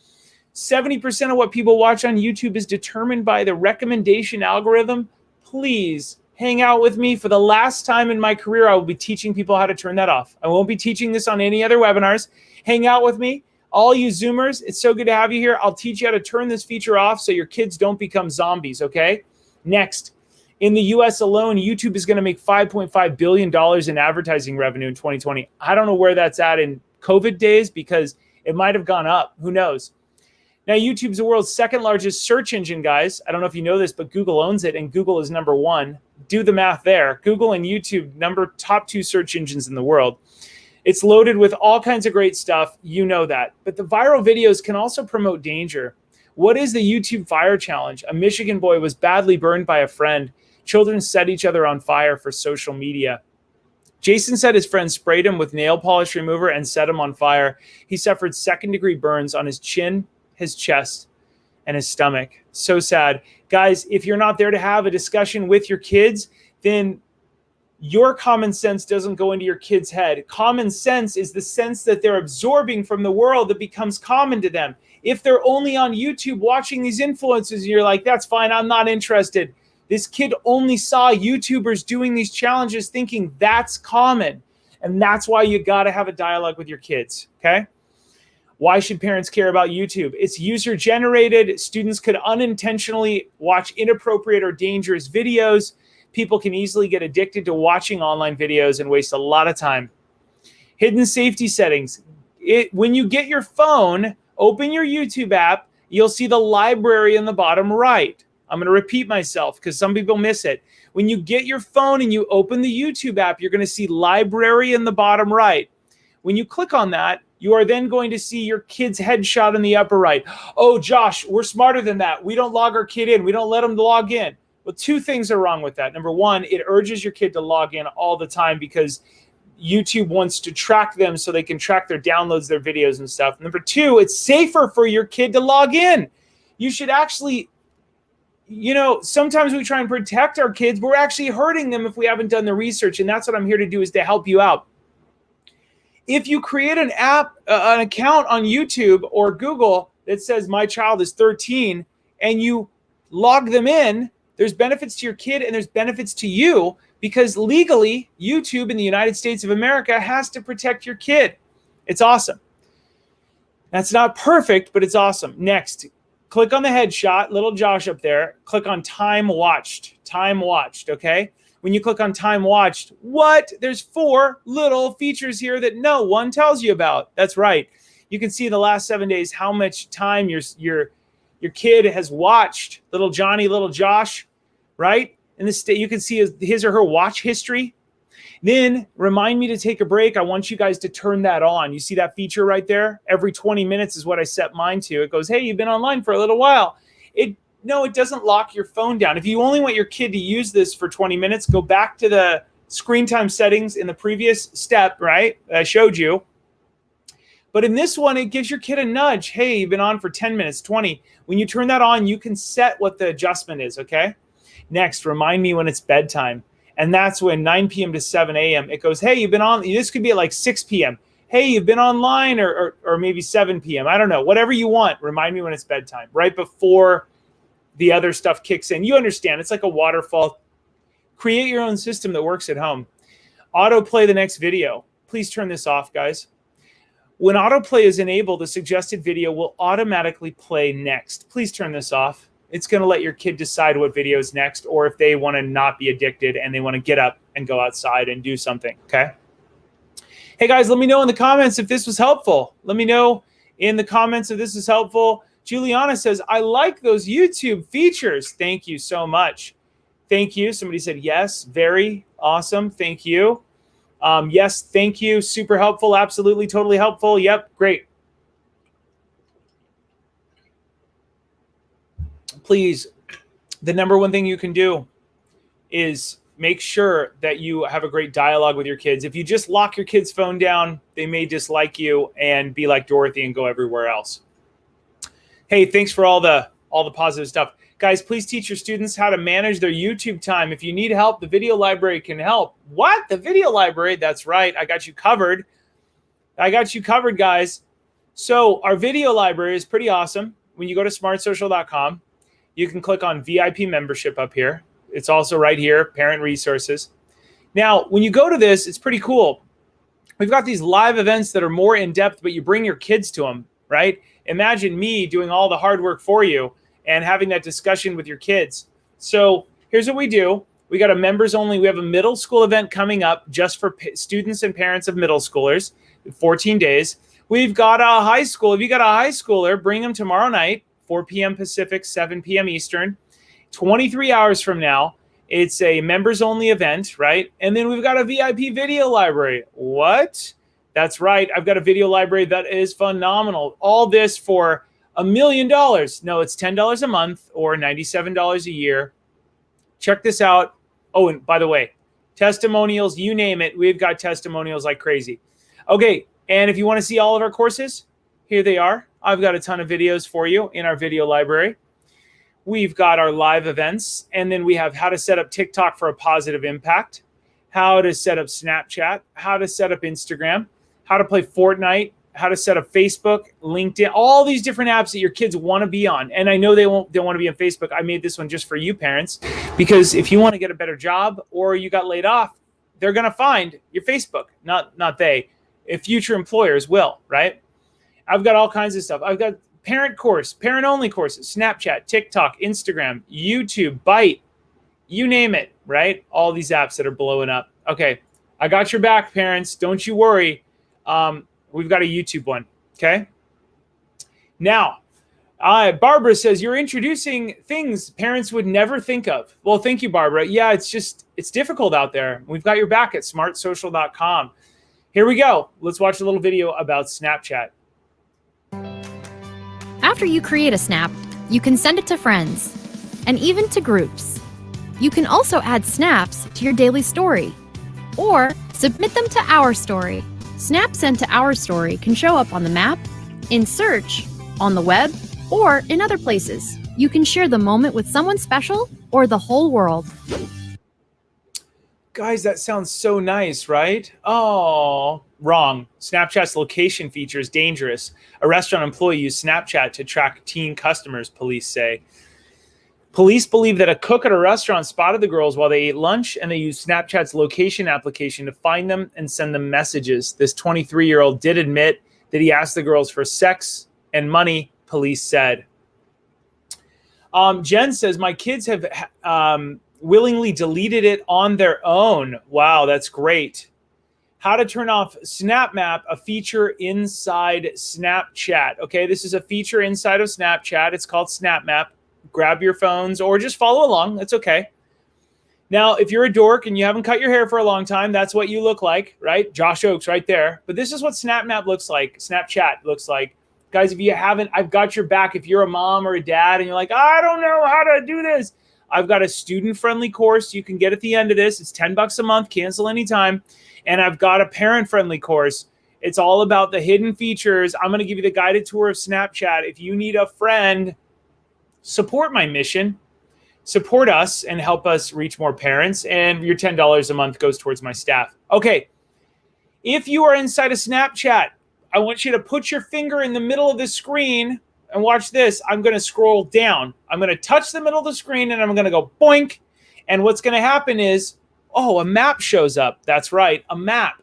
70% of what people watch on YouTube is determined by the recommendation algorithm. Please hang out with me. For the last time in my career, I will be teaching people how to turn that off. I won't be teaching this on any other webinars. Hang out with me. All you Zoomers, it's so good to have you here. I'll teach you how to turn this feature off so your kids don't become zombies, okay? Next, in the US alone, YouTube is going to make $5.5 billion in advertising revenue in 2020. I don't know where that's at in COVID days because it might have gone up. Who knows? Now, YouTube's the world's second largest search engine, guys. I don't know if you know this, but Google owns it, and Google is number one. Do the math there. Google and YouTube, top 2 search engines in the world. It's loaded with all kinds of great stuff. You know that. But the viral videos can also promote danger. What is the YouTube Fire Challenge? A Michigan boy was badly burned by a friend. Children set each other on fire for social media. Jason said his friend sprayed him with nail polish remover and set him on fire. He suffered second-degree burns on his chin, his chest, and his stomach. So sad. Guys, if you're not there to have a discussion with your kids, then your common sense doesn't go into your kid's head. Common sense is the sense that they're absorbing from the world that becomes common to them. If they're only on YouTube watching these influencers, you're like, that's fine, I'm not interested. This kid only saw YouTubers doing these challenges thinking that's common. And that's why you got to have a dialogue with your kids, okay? Why should parents care about YouTube? It's user-generated. Students could unintentionally watch inappropriate or dangerous videos. People can easily get addicted to watching online videos and waste a lot of time. Hidden safety settings. When you get your phone, open your YouTube app, you'll see the library in the bottom right. I'm going to repeat myself because some people miss it. When you get your phone and you open the YouTube app, you're going to see library in the bottom right. When you click on that, you are then going to see your kid's headshot in the upper right. Oh, Josh, we're smarter than that. We don't log our kid in. We don't let them log in. Well, 2 things are wrong with that. Number one, it urges your kid to log in all the time because YouTube wants to track them so they can track their downloads, their videos and stuff. Number 2, it's safer for your kid to log in. You should actually, sometimes we try and protect our kids, but we're actually hurting them if we haven't done the research. And that's what I'm here to do, is to help you out. If you create an account on YouTube or Google that says my child is 13 and you log them in, there's benefits to your kid and there's benefits to you because legally YouTube in the United States of America has to protect your kid. It's awesome. That's not perfect, but it's awesome. Next, click on the headshot, little Josh up there. Click on time watched, okay? When you click on time watched, there's 4 little features here that no one tells you about. That's right. You can see in the last 7 days how much time your kid has watched. Little Johnny, little Josh, right? In this state, you can see his or her watch history. Then remind me to take a break. I want you guys to turn that on. You see that feature right there? Every 20 minutes is what I set mine to. It goes, hey, you've been online for a little while. No, it doesn't lock your phone down. If you only want your kid to use this for 20 minutes, go back to the screen time settings in the previous step, right? I showed you. But in this one, it gives your kid a nudge. Hey, you've been on for 10 minutes, 20. When you turn that on, you can set what the adjustment is, okay? Next, remind me when it's bedtime. And that's when 9 p.m. to 7 a.m. it goes, hey, you've been on. This could be at like 6 p.m. Hey, you've been online or maybe 7 p.m. I don't know. Whatever you want. Remind me when it's bedtime. Right before the other stuff kicks in. You understand. It's like a waterfall. Create your own system that works at home. Autoplay the next video. Please turn this off, guys. When autoplay is enabled, the suggested video will automatically play next. Please turn this off. It's going to let your kid decide what video is next, or if they want to not be addicted and they want to get up and go outside and do something, okay? Hey, guys, let me know in the comments if this was helpful. Let me know in the comments if this is helpful. Juliana says, I like those YouTube features. Thank you so much. Thank you. Somebody said, yes, very awesome. Thank you. Yes, thank you. Super helpful. Absolutely, totally helpful. Yep, great. Please, the number one thing you can do is make sure that you have a great dialogue with your kids. If you just lock your kid's phone down, they may dislike you and be like Dorothy and go everywhere else. Hey, thanks for all the positive stuff. Guys, please teach your students how to manage their YouTube time. If you need help, the video library can help. What? The video library? That's right. I got you covered. I got you covered, guys. So our video library is pretty awesome. When you go to smartsocial.com, you can click on VIP membership up here. It's also right here, parent resources. Now, when you go to this, it's pretty cool. We've got these live events that are more in-depth, but you bring your kids to them, right? Imagine me doing all the hard work for you and having that discussion with your kids. So here's what we do. We got a members only. We have a middle school event coming up just for students and parents of middle schoolers, 14 days. We've got a high school. If you got a high schooler, bring them tomorrow night, 4 p.m. Pacific, 7 p.m. Eastern, 23 hours from now. It's a members-only event, right? And then we've got a VIP video library. What? That's right. I've got a video library that is phenomenal. All this for $1 million. No, it's $10 a month or $97 a year. Check this out. Oh, and by the way, testimonials, you name it. We've got testimonials like crazy. Okay, and if you want to see all of our courses, here they are. I've got a ton of videos for you in our video library. We've got our live events, and then we have how to set up TikTok for a positive impact, how to set up Snapchat, how to set up Instagram, how to play Fortnite, how to set up Facebook, LinkedIn, all these different apps that your kids want to be on. And I know they want to be on Facebook. I made this one just for you parents, because if you want to get a better job or you got laid off, they're going to find your Facebook, not they. If future employers will, right? I've got all kinds of stuff. I've got parent course, parent-only courses, Snapchat, TikTok, Instagram, YouTube, Byte, you name it, right? All these apps that are blowing up. Okay, I got your back, parents. Don't you worry. We've got a YouTube one, okay? Now, Barbara says, you're introducing things parents would never think of. Well, thank you, Barbara. Yeah, it's difficult out there. We've got your back at smartsocial.com. Here we go. Let's watch a little video about Snapchat. After you create a snap, you can send it to friends and even to groups. You can also add snaps to your daily story or submit them to Our Story. Snaps sent to Our Story can show up on the map, in search, on the web, or in other places. You can share the moment with someone special or the whole world. Guys, that sounds so nice, right? Oh, wrong. Snapchat's location feature is dangerous. A restaurant employee used Snapchat to track teen customers, police say. Police believe that a cook at a restaurant spotted the girls while they ate lunch, and they used Snapchat's location application to find them and send them messages. This 23-year-old did admit that he asked the girls for sex and money, police said. Jen says, my kids have willingly deleted it on their own. Wow, that's great. How to turn off Snap Map, a feature inside Snapchat. Okay, this is a feature inside of Snapchat. It's called Snap Map. Grab your phones or just follow along. That's okay. Now, if you're a dork and you haven't cut your hair for a long time, that's what you look like, right? Josh Ochs right there. But this is what Snap Map looks like. Snapchat looks like. Guys, if you haven't, I've got your back. If you're a mom or a dad and you're like, I don't know how to do this, I've got a student-friendly course you can get at the end of this. It's $10 a month, cancel anytime. And I've got a parent-friendly course. It's all about the hidden features. I'm going to give you the guided tour of Snapchat. If you need a friend, support my mission, support us, and help us reach more parents. And your $10 a month goes towards my staff. Okay, if you are inside of Snapchat, I want you to put your finger in the middle of the screen and watch this. I'm going to scroll down. I'm going to touch the middle of the screen and I'm going to go boink. And what's going to happen is, oh, a map shows up. That's right, a map.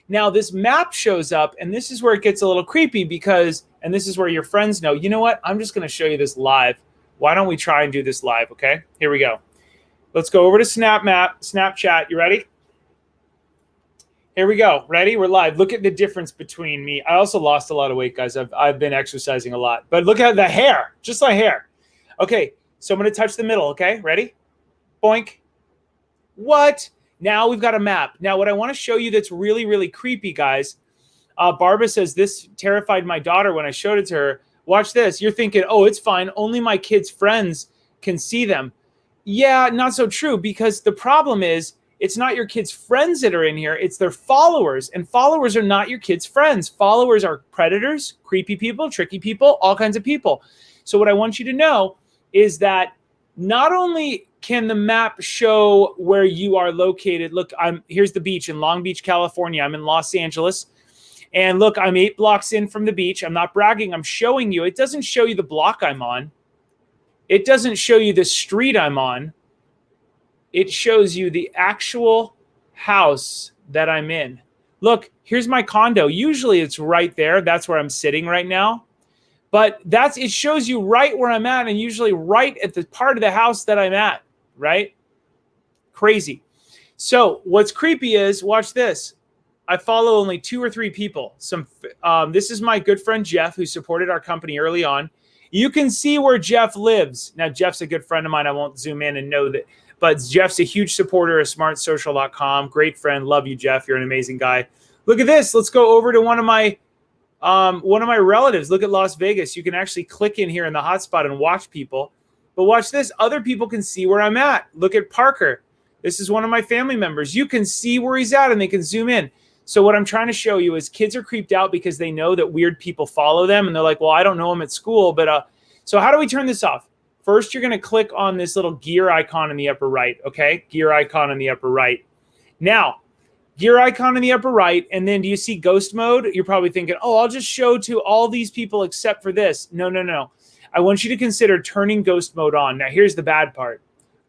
Now this map shows up, and this is where it gets a little creepy because, and this is where your friends know, you know what? I'm just going to show you this live. Why don't we try and do this live, okay? Here we go. Let's go over to Snapchat. You ready? Here we go. Ready? We're live. Look at the difference between me. I also lost a lot of weight, guys. I've been exercising a lot. But look at the hair. Just my hair. Okay, so I'm going to touch the middle, okay? Ready? Boink. What? Now we've got a map. Now what I want to show you that's really, really creepy, guys. Barbara says, this terrified my daughter when I showed it to her. Watch this. You're thinking, oh, it's fine. Only my kids' friends can see them. Yeah, not so true, because the problem is it's not your kids' friends that are in here. It's their followers, and followers are not your kids' friends. Followers are predators, creepy people, tricky people, all kinds of people. So what I want you to know is that not only can the map show where you are located. Look, here's the beach in Long Beach, California. I'm in Los Angeles. And look, I'm 8 blocks in from the beach. I'm not bragging. I'm showing you. It doesn't show you the block I'm on. It doesn't show you the street I'm on. It shows you the actual house that I'm in. Look, here's my condo. Usually it's right there. That's where I'm sitting right now. But it shows you right where I'm at, and usually right at the part of the house that I'm at, right? Crazy. So what's creepy is, watch this. I follow only 2 or 3 people. This is my good friend Jeff, who supported our company early on. You can see where Jeff lives. Now, Jeff's a good friend of mine. I won't zoom in and know that, but Jeff's a huge supporter of smartsocial.com. Great friend. Love you, Jeff. You're an amazing guy. Look at this. Let's go over to one of my relatives. Look at Las Vegas. You can actually click in here in the hotspot and watch people. But watch this. Other people can see where I'm at. Look at Parker. This is one of my family members. You can see where he's at and they can zoom in. So what I'm trying to show you is kids are creeped out because they know that weird people follow them. And they're like, well, I don't know them at school. But so how do we turn this off? First, you're going to click on this little gear icon in the upper right. Okay. Gear icon in the upper right. Now, gear icon in the upper right. And then do you see ghost mode? You're probably thinking, oh, I'll just show to all these people except for this. No. I want you to consider turning ghost mode on. Now, here's the bad part.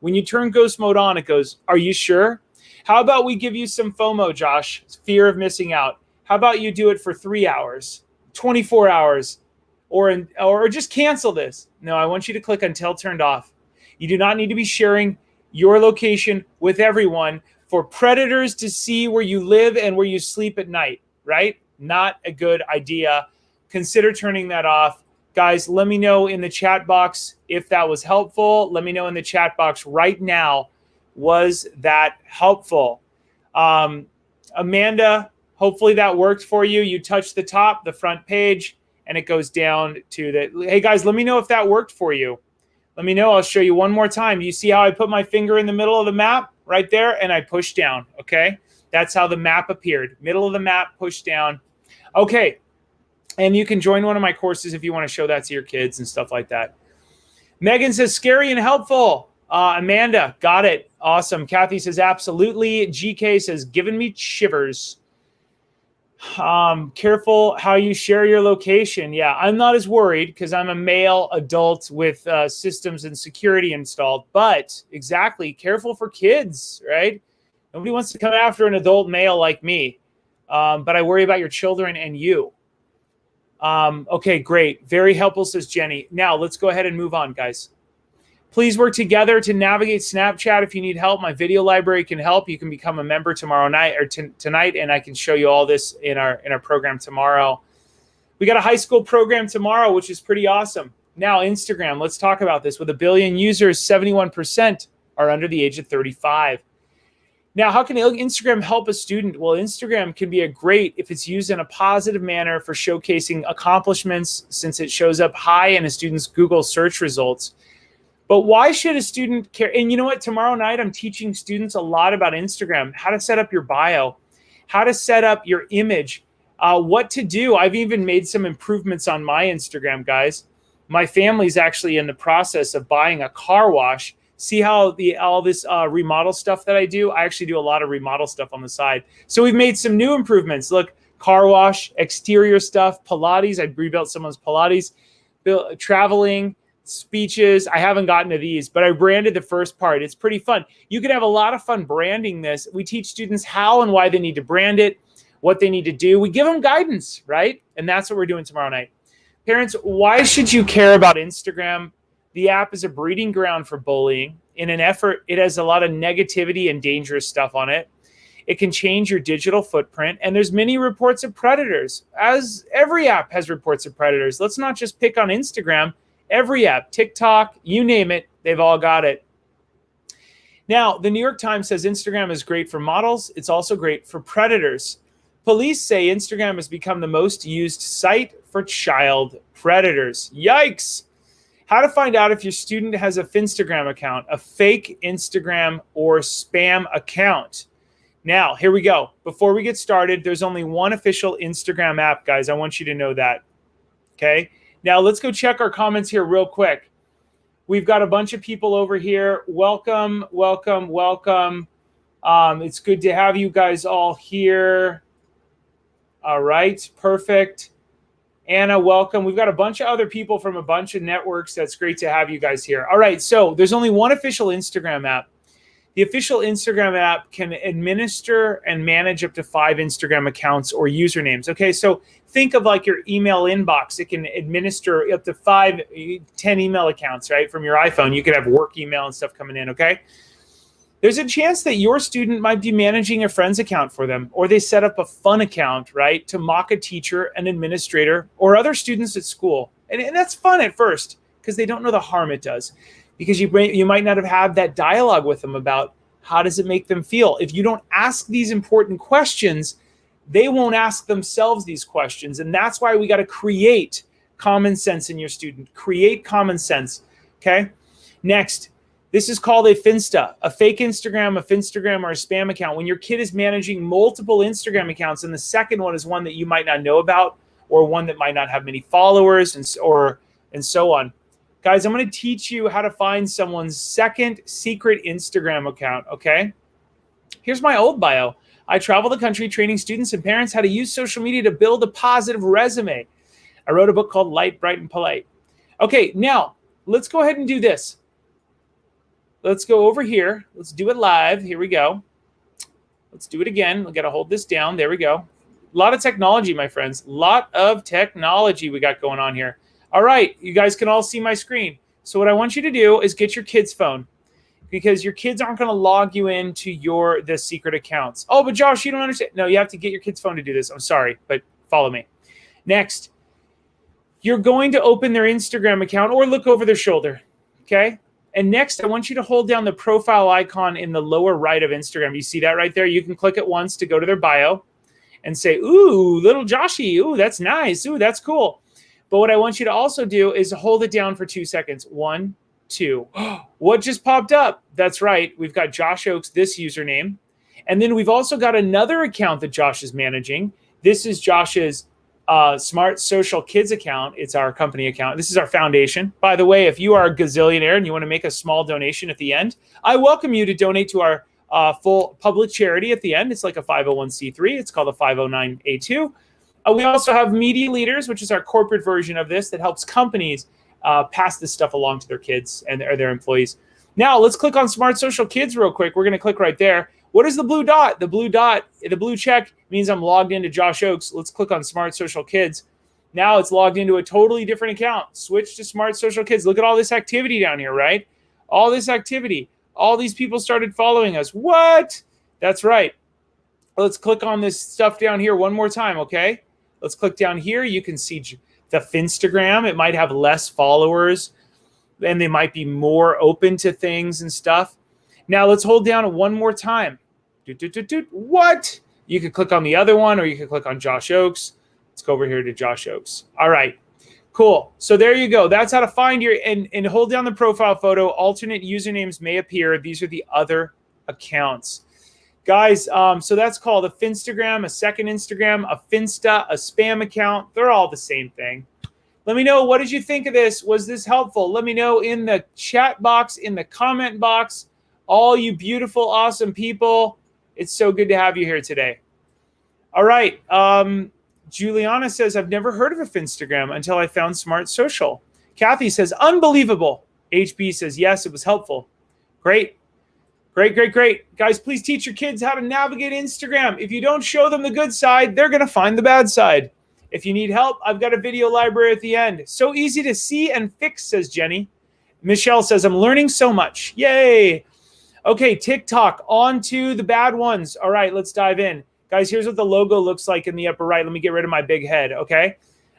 When you turn ghost mode on, it goes, are you sure? How about we give you some FOMO, Josh? Fear of missing out. How about you do it for 3 hours, 24 hours, or just cancel this? No, I want you to click until turned off. You do not need to be sharing your location with everyone for predators to see where you live and where you sleep at night, right? Not a good idea. Consider turning that off. Guys, let me know in the chat box if that was helpful. Let me know in the chat box right now, was that helpful? Amanda, hopefully that worked for you. You touch the top, the front page, and it goes down to the... Hey, guys, let me know if that worked for you. Let me know. I'll show you one more time. You see how I put my finger in the middle of the map right there, and I push down, okay? That's how the map appeared. Middle of the map, push down. Okay. And you can join one of my courses if you want to show that to your kids and stuff like that. Megan says, scary and helpful. Amanda, got it. Awesome. Kathy says, absolutely. GK says, giving me shivers. Careful how you share your location. Yeah, I'm not as worried because I'm a male adult with systems and security installed. But exactly, careful for kids, right? Nobody wants to come after an adult male like me. But I worry about your children and you. Okay, great. Very helpful, says Jenny. Now, let's go ahead and move on, guys. Please work together to navigate Snapchat. If you need help, my video library can help. You can become a member tomorrow night or tonight, and I can show you all this in our program tomorrow. We got a high school program tomorrow, which is pretty awesome. Now, Instagram, let's talk about this. With 1 billion users, 71% are under the age of 35. Now, how can Instagram help a student? Well, Instagram can be a great if it's used in a positive manner for showcasing accomplishments, since it shows up high in a student's Google search results. But why should a student care? And you know what? Tomorrow night, I'm teaching students a lot about Instagram, how to set up your bio, how to set up your image, what to do. I've even made some improvements on my Instagram, guys. My family's actually in the process of buying a car wash. See how all this remodel stuff that I do? I actually do a lot of remodel stuff on the side. So we've made some new improvements. Look, car wash, exterior stuff, Pilates. I rebuilt someone's Pilates, traveling, speeches. I haven't gotten to these, but I branded the first part. It's pretty fun. You can have a lot of fun branding this. We teach students how and why they need to brand it, what they need to do. We give them guidance, right? And that's what we're doing tomorrow night. Parents, why should you care about Instagram? The app is a breeding ground for bullying. In an effort, it has a lot of negativity and dangerous stuff on it. It can change your digital footprint, and there's many reports of predators, as every app has reports of predators. Let's not just pick on Instagram. Every app, TikTok, you name it, they've all got it. Now, the New York Times says Instagram is great for models. It's also great for predators. Police say Instagram has become the most used site for child predators. Yikes! How to find out if your student has a Finstagram account, a fake Instagram or spam account. Now, here we go. Before we get started, there's only one official Instagram app, guys. I want you to know that. Okay? Now, let's go check our comments here real quick. We've got a bunch of people over here. Welcome, welcome, welcome. It's good to have you guys all here. All right, perfect. Anna, welcome. We've got a bunch of other people from a bunch of networks. That's great to have you guys here. All right, so there's only one official Instagram app. The official Instagram app can administer and manage up to 5 Instagram accounts or usernames. Okay, so think of like your email inbox. It can administer up to 10 email accounts, right? From your iPhone, you could have work email and stuff coming in, okay? there's a chance that your student might be managing a friend's account for them, or they set up a fun account, right, to mock a teacher, an administrator, or other students at school. And that's fun at first because they don't know the harm it does, because you might not have had that dialogue with them about how does it make them feel. If you don't ask these important questions, they won't ask themselves these questions. And that's why we got to create common sense in your student. Create common sense, okay? Next, this is called a Finsta, a fake Instagram, a Finstagram, or a spam account. When your kid is managing multiple Instagram accounts, and the second one is one that you might not know about, or one that might not have many followers, and so on. Guys, I'm going to teach you how to find someone's second secret Instagram account, okay? Here's my old bio. I travel the country training students and parents how to use social media to build a positive resume. I wrote a book called Light, Bright, and Polite. Okay, now let's go ahead and do this. Let's go over here. Let's do it live. Here we go. Let's do it again. We've got to hold this down. There we go. A lot of technology, my friends. A lot of technology we got going on here. All right, you guys can all see my screen. So what I want you to do is get your kid's phone, because your kids aren't going to log you into the secret accounts. Oh, but Josh, you don't understand. No, you have to get your kid's phone to do this. I'm sorry, but follow me. Next, you're going to open their Instagram account or look over their shoulder, okay? And next, I want you to hold down the profile icon in the lower right of Instagram. You see that right there? You can click it once to go to their bio and say, ooh, little Joshy, ooh, that's nice, ooh, that's cool. But what I want you to also do is hold it down for 2 seconds. 1, 2. What just popped up? That's right. We've got Josh Ochs, this username. And then we've also got another account that Josh is managing. This is Josh's Smart Social Kids account. It's our company account. This is our foundation. By the way, if you are a gazillionaire and you want to make a small donation at the end, I welcome you to donate to our full public charity at the end. It's like a 501c3. It's called a 509A2. We also have Media Leaders, which is our corporate version of this that helps companies pass this stuff along to their kids and their employees. Now, let's click on Smart Social Kids real quick. We're going to click right there. What is the blue dot? The blue dot, the blue check means I'm logged into Josh Ochs. Let's click on Smart Social Kids. Now it's logged into a totally different account. Switch to Smart Social Kids. Look at all this activity down here, right? All this activity. All these people started following us. What? That's right. Let's click on this stuff down here one more time, okay? Let's click down here. You can see the Finstagram. It might have less followers, and they might be more open to things and stuff. Now let's hold down one more time. What? You could click on the other one, or you could click on Josh Ochs. Let's go over here to Josh Ochs. All right, cool. So there you go. That's how to find your, and hold down the profile photo. Alternate usernames may appear. These are the other accounts. Guys, so that's called a Finstagram, a second Instagram, a Finsta, a spam account. They're all the same thing. Let me know, what did you think of this? Was this helpful? Let me know in the chat box, in the comment box. All you beautiful, awesome people. It's so good to have you here today. All right. Juliana says, I've never heard of a Finstagram until I found Smart Social. Kathy says, unbelievable. HB says, yes, it was helpful. Great. Great, great, great. Guys, please teach your kids how to navigate Instagram. If you don't show them the good side, they're going to find the bad side. If you need help, I've got a video library at the end. So easy to see and fix, says Jenny. Michelle says, I'm learning so much. Yay. Okay, TikTok, on to the bad ones. All right, let's dive in. Guys, here's what the logo looks like in the upper right. Let me get rid of my big head, okay?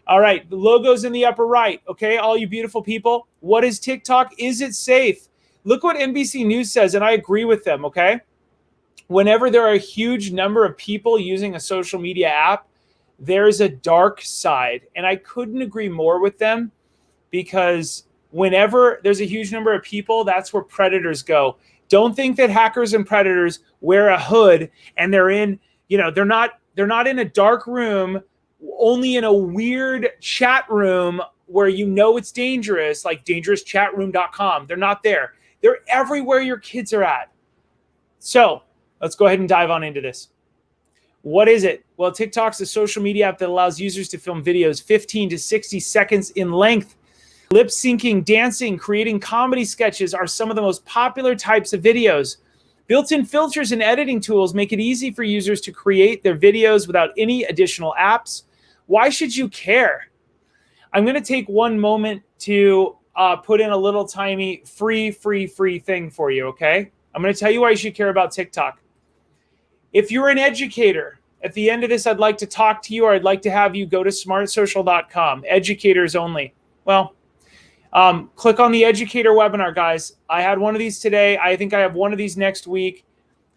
All right, the logo's in the upper right, okay? All you beautiful people, what is TikTok? Is it safe? Look what NBC News says, and I agree with them, okay? Whenever there are a huge number of people using a social media app, there's a dark side. And I couldn't agree more with them, because whenever there's a huge number of people, that's where predators go. Don't think that hackers and predators wear a hood and they're in, they're not in a dark room, only in a weird chat room where it's dangerous, like dangerouschatroom.com. They're not there. They're everywhere your kids are at. So let's go ahead and dive on into this. What is it? Well, TikTok's a social media app that allows users to film videos 15 to 60 seconds in length. Lip syncing, dancing, creating comedy sketches are some of the most popular types of videos. Built-in filters and editing tools make it easy for users to create their videos without any additional apps. Why should you care? I'm going to take one moment to put in a little tiny free thing for you, okay? I'm going to tell you why you should care about TikTok. If you're an educator, at the end of this, I'd like to talk to you, or I'd like to have you go to smartsocial.com, educators only. Well, click on the educator webinar, guys. I had one of these today. I think I have one of these next week.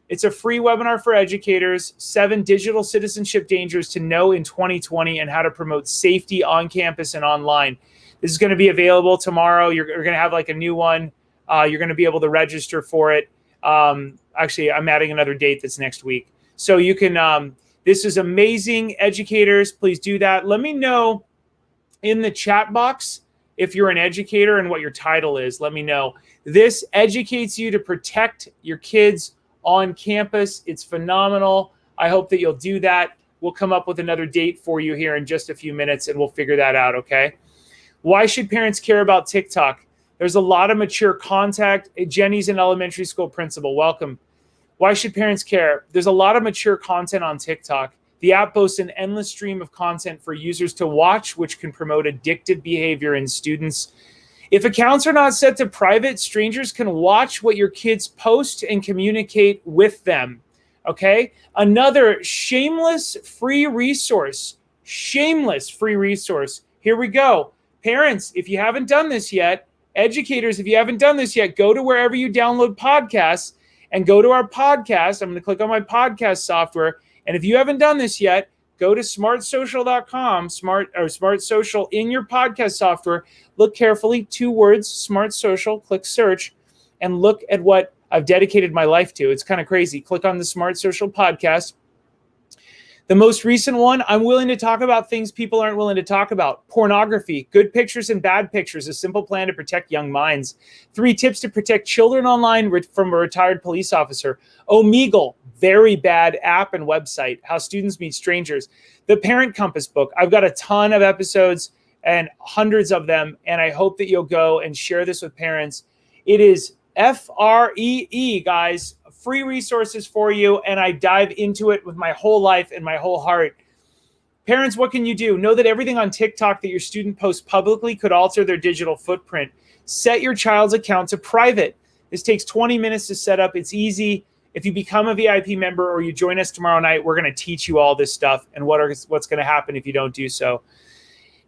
It's a free webinar for educators, 7 digital citizenship dangers to know in 2020 and how to promote safety on campus and online. This is going to be available tomorrow. You're going to have like a new one. You're going to be able to register for it. Actually, I'm adding another date that's next week. So you can, this is amazing. Educators, please do that. Let me know in the chat box if you're an educator and what your title is. Let me know. This educates you to protect your kids on campus. It's phenomenal. I hope that you'll do that. We'll come up with another date for you here in just a few minutes, and we'll figure that out, okay? Why should parents care about TikTok? There's a lot of mature content. Jenny's an elementary school principal. Welcome. Why should parents care? There's a lot of mature content on TikTok. The app boasts an endless stream of content for users to watch, which can promote addictive behavior in students. If accounts are not set to private, strangers can watch what your kids post and communicate with them. Okay? Another shameless free resource. Shameless free resource. Here we go. Parents, if you haven't done this yet, educators, if you haven't done this yet, go to wherever you download podcasts and go to our podcast. I'm going to click on my podcast software. And if you haven't done this yet, go to smartsocial.com, smart social in your podcast software. Look carefully, 2 words, Smart Social, click search, and look at what I've dedicated my life to. It's kind of crazy. Click on the Smart Social podcast. The most recent one, I'm willing to talk about things people aren't willing to talk about. Pornography, good pictures and bad pictures, a simple plan to protect young minds. 3 tips to protect children online from a retired police officer. Omegle, very bad app and website. How students meet strangers. The Parent Compass book. I've got a ton of episodes and hundreds of them, and I hope that you'll go and share this with parents. It is FREE, guys. Free resources for you, and I dive into it with my whole life and my whole heart. Parents, what can you do? Know that everything on TikTok that your student posts publicly could alter their digital footprint. Set your child's account to private. This takes 20 minutes to set up. It's easy. If you become a VIP member or you join us tomorrow night, we're going to teach you all this stuff and what's going to happen if you don't do so.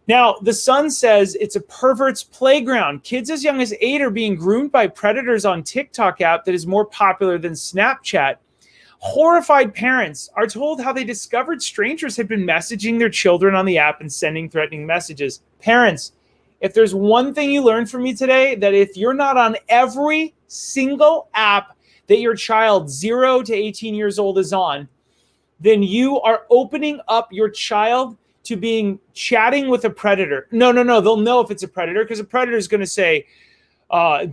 Now, The Sun says it's a pervert's playground. Kids as young as 8 are being groomed by predators on TikTok app that is more popular than Snapchat. Horrified parents are told how they discovered strangers had been messaging their children on the app and sending threatening messages. Parents, if there's one thing you learned from me today, that if you're not on every single app that your child 0 to 18 years old is on, then you are opening up your child to being chatting with a predator. No. They'll know if it's a predator because a predator is going to say,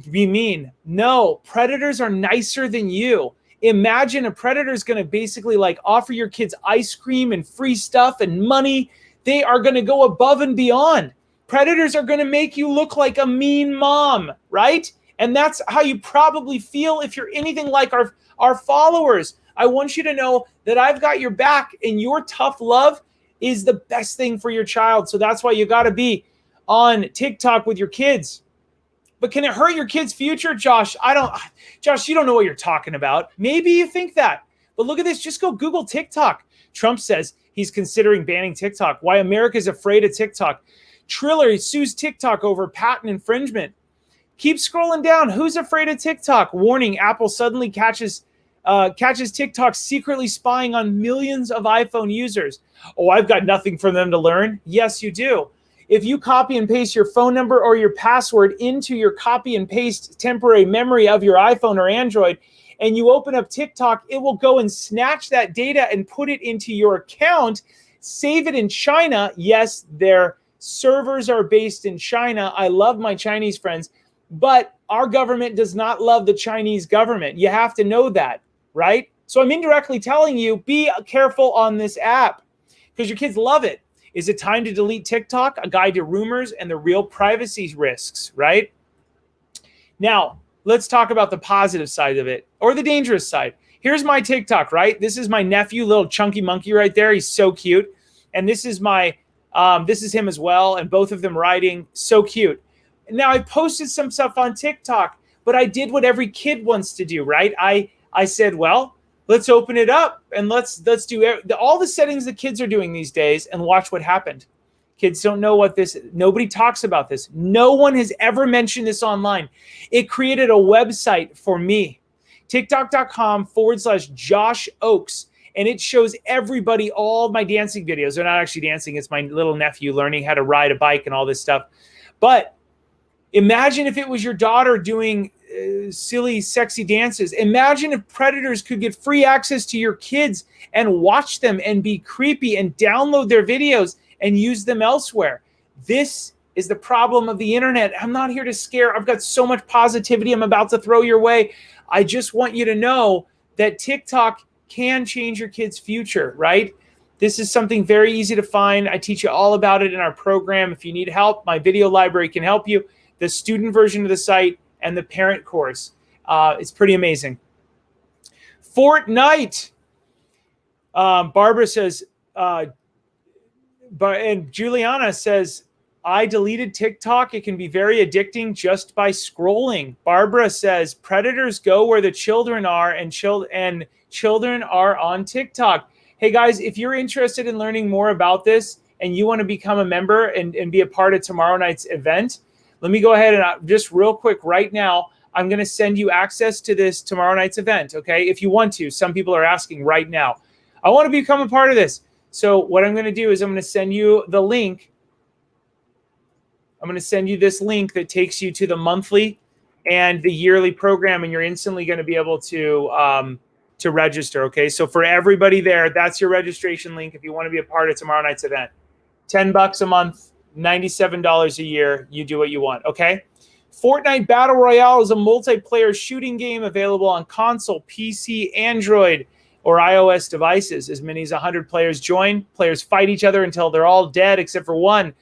be mean. No, predators are nicer than you. Imagine a predator is going to basically like offer your kids ice cream and free stuff and money. They are going to go above and beyond. Predators are going to make you look like a mean mom, right? And that's how you probably feel if you're anything like our followers. I want you to know that I've got your back, and your tough love is the best thing for your child. So that's why you got to be on TikTok with your kids. But can it hurt your kid's future? Josh, you don't know what you're talking about. Maybe you think that. But look at this. Just go Google TikTok. Trump says he's considering banning TikTok. Why America's afraid of TikTok. Triller sues TikTok over patent infringement. Keep scrolling down. Who's afraid of TikTok? Warning, Apple suddenly catches TikTok secretly spying on millions of iPhone users. Oh, I've got nothing for them to learn. Yes, you do. If you copy and paste your phone number or your password into your copy and paste temporary memory of your iPhone or Android, and you open up TikTok, it will go and snatch that data and put it into your account, save it in China. Yes, their servers are based in China. I love my Chinese friends, but our government does not love the Chinese government. You have to know that, right? So I'm indirectly telling you, be careful on this app because your kids love it. Is it time to delete TikTok? A guide to rumors and the real privacy risks, right? Now, let's talk about the positive side of it or the dangerous side. Here's my TikTok, right? This is my nephew, little chunky monkey right there. He's so cute. And this is this is him as well. And both of them riding, so cute. Now I posted some stuff on TikTok, but I did what every kid wants to do, right? I said, well, let's open it up and let's do all the settings the kids are doing these days and watch what happened. Kids don't know what this, nobody talks about this. No one has ever mentioned this online. It created a website for me, tiktok.com/Josh Ochs. And it shows everybody all my dancing videos. They're not actually dancing. It's my little nephew learning how to ride a bike and all this stuff. But imagine if it was your daughter doing silly, sexy dances. Imagine if predators could get free access to your kids and watch them and be creepy and download their videos and use them elsewhere. This is the problem of the internet. I'm not here to scare. I've got so much positivity I'm about to throw your way. I just want you to know that TikTok can change your kid's future, right? This is something very easy to find. I teach you all about it in our program. If you need help, my video library can help you. The student version of the site and the parent course. It's pretty amazing. Fortnite. Barbara says, and Juliana says, I deleted TikTok. It can be very addicting just by scrolling. Barbara says, predators go where the children are, and children are on TikTok. Hey guys, if you're interested in learning more about this and you want to become a member and be a part of tomorrow night's event, let me go ahead and just real quick right now, I'm going to send you access to this tomorrow night's event, okay? If you want to. Some people are asking right now. I want to become a part of this. So what I'm going to do is I'm going to send you the link. I'm going to send you this link that takes you to the monthly and the yearly program, and you're instantly going to be able to register, okay? So for everybody there, that's your registration link if you want to be a part of tomorrow night's event. $10 a month, $97 a year. You do what you want, okay? Fortnite Battle Royale is a multiplayer shooting game available on console, PC, Android, or iOS devices. As many as 100 players join. Players fight each other until they're all dead except for one.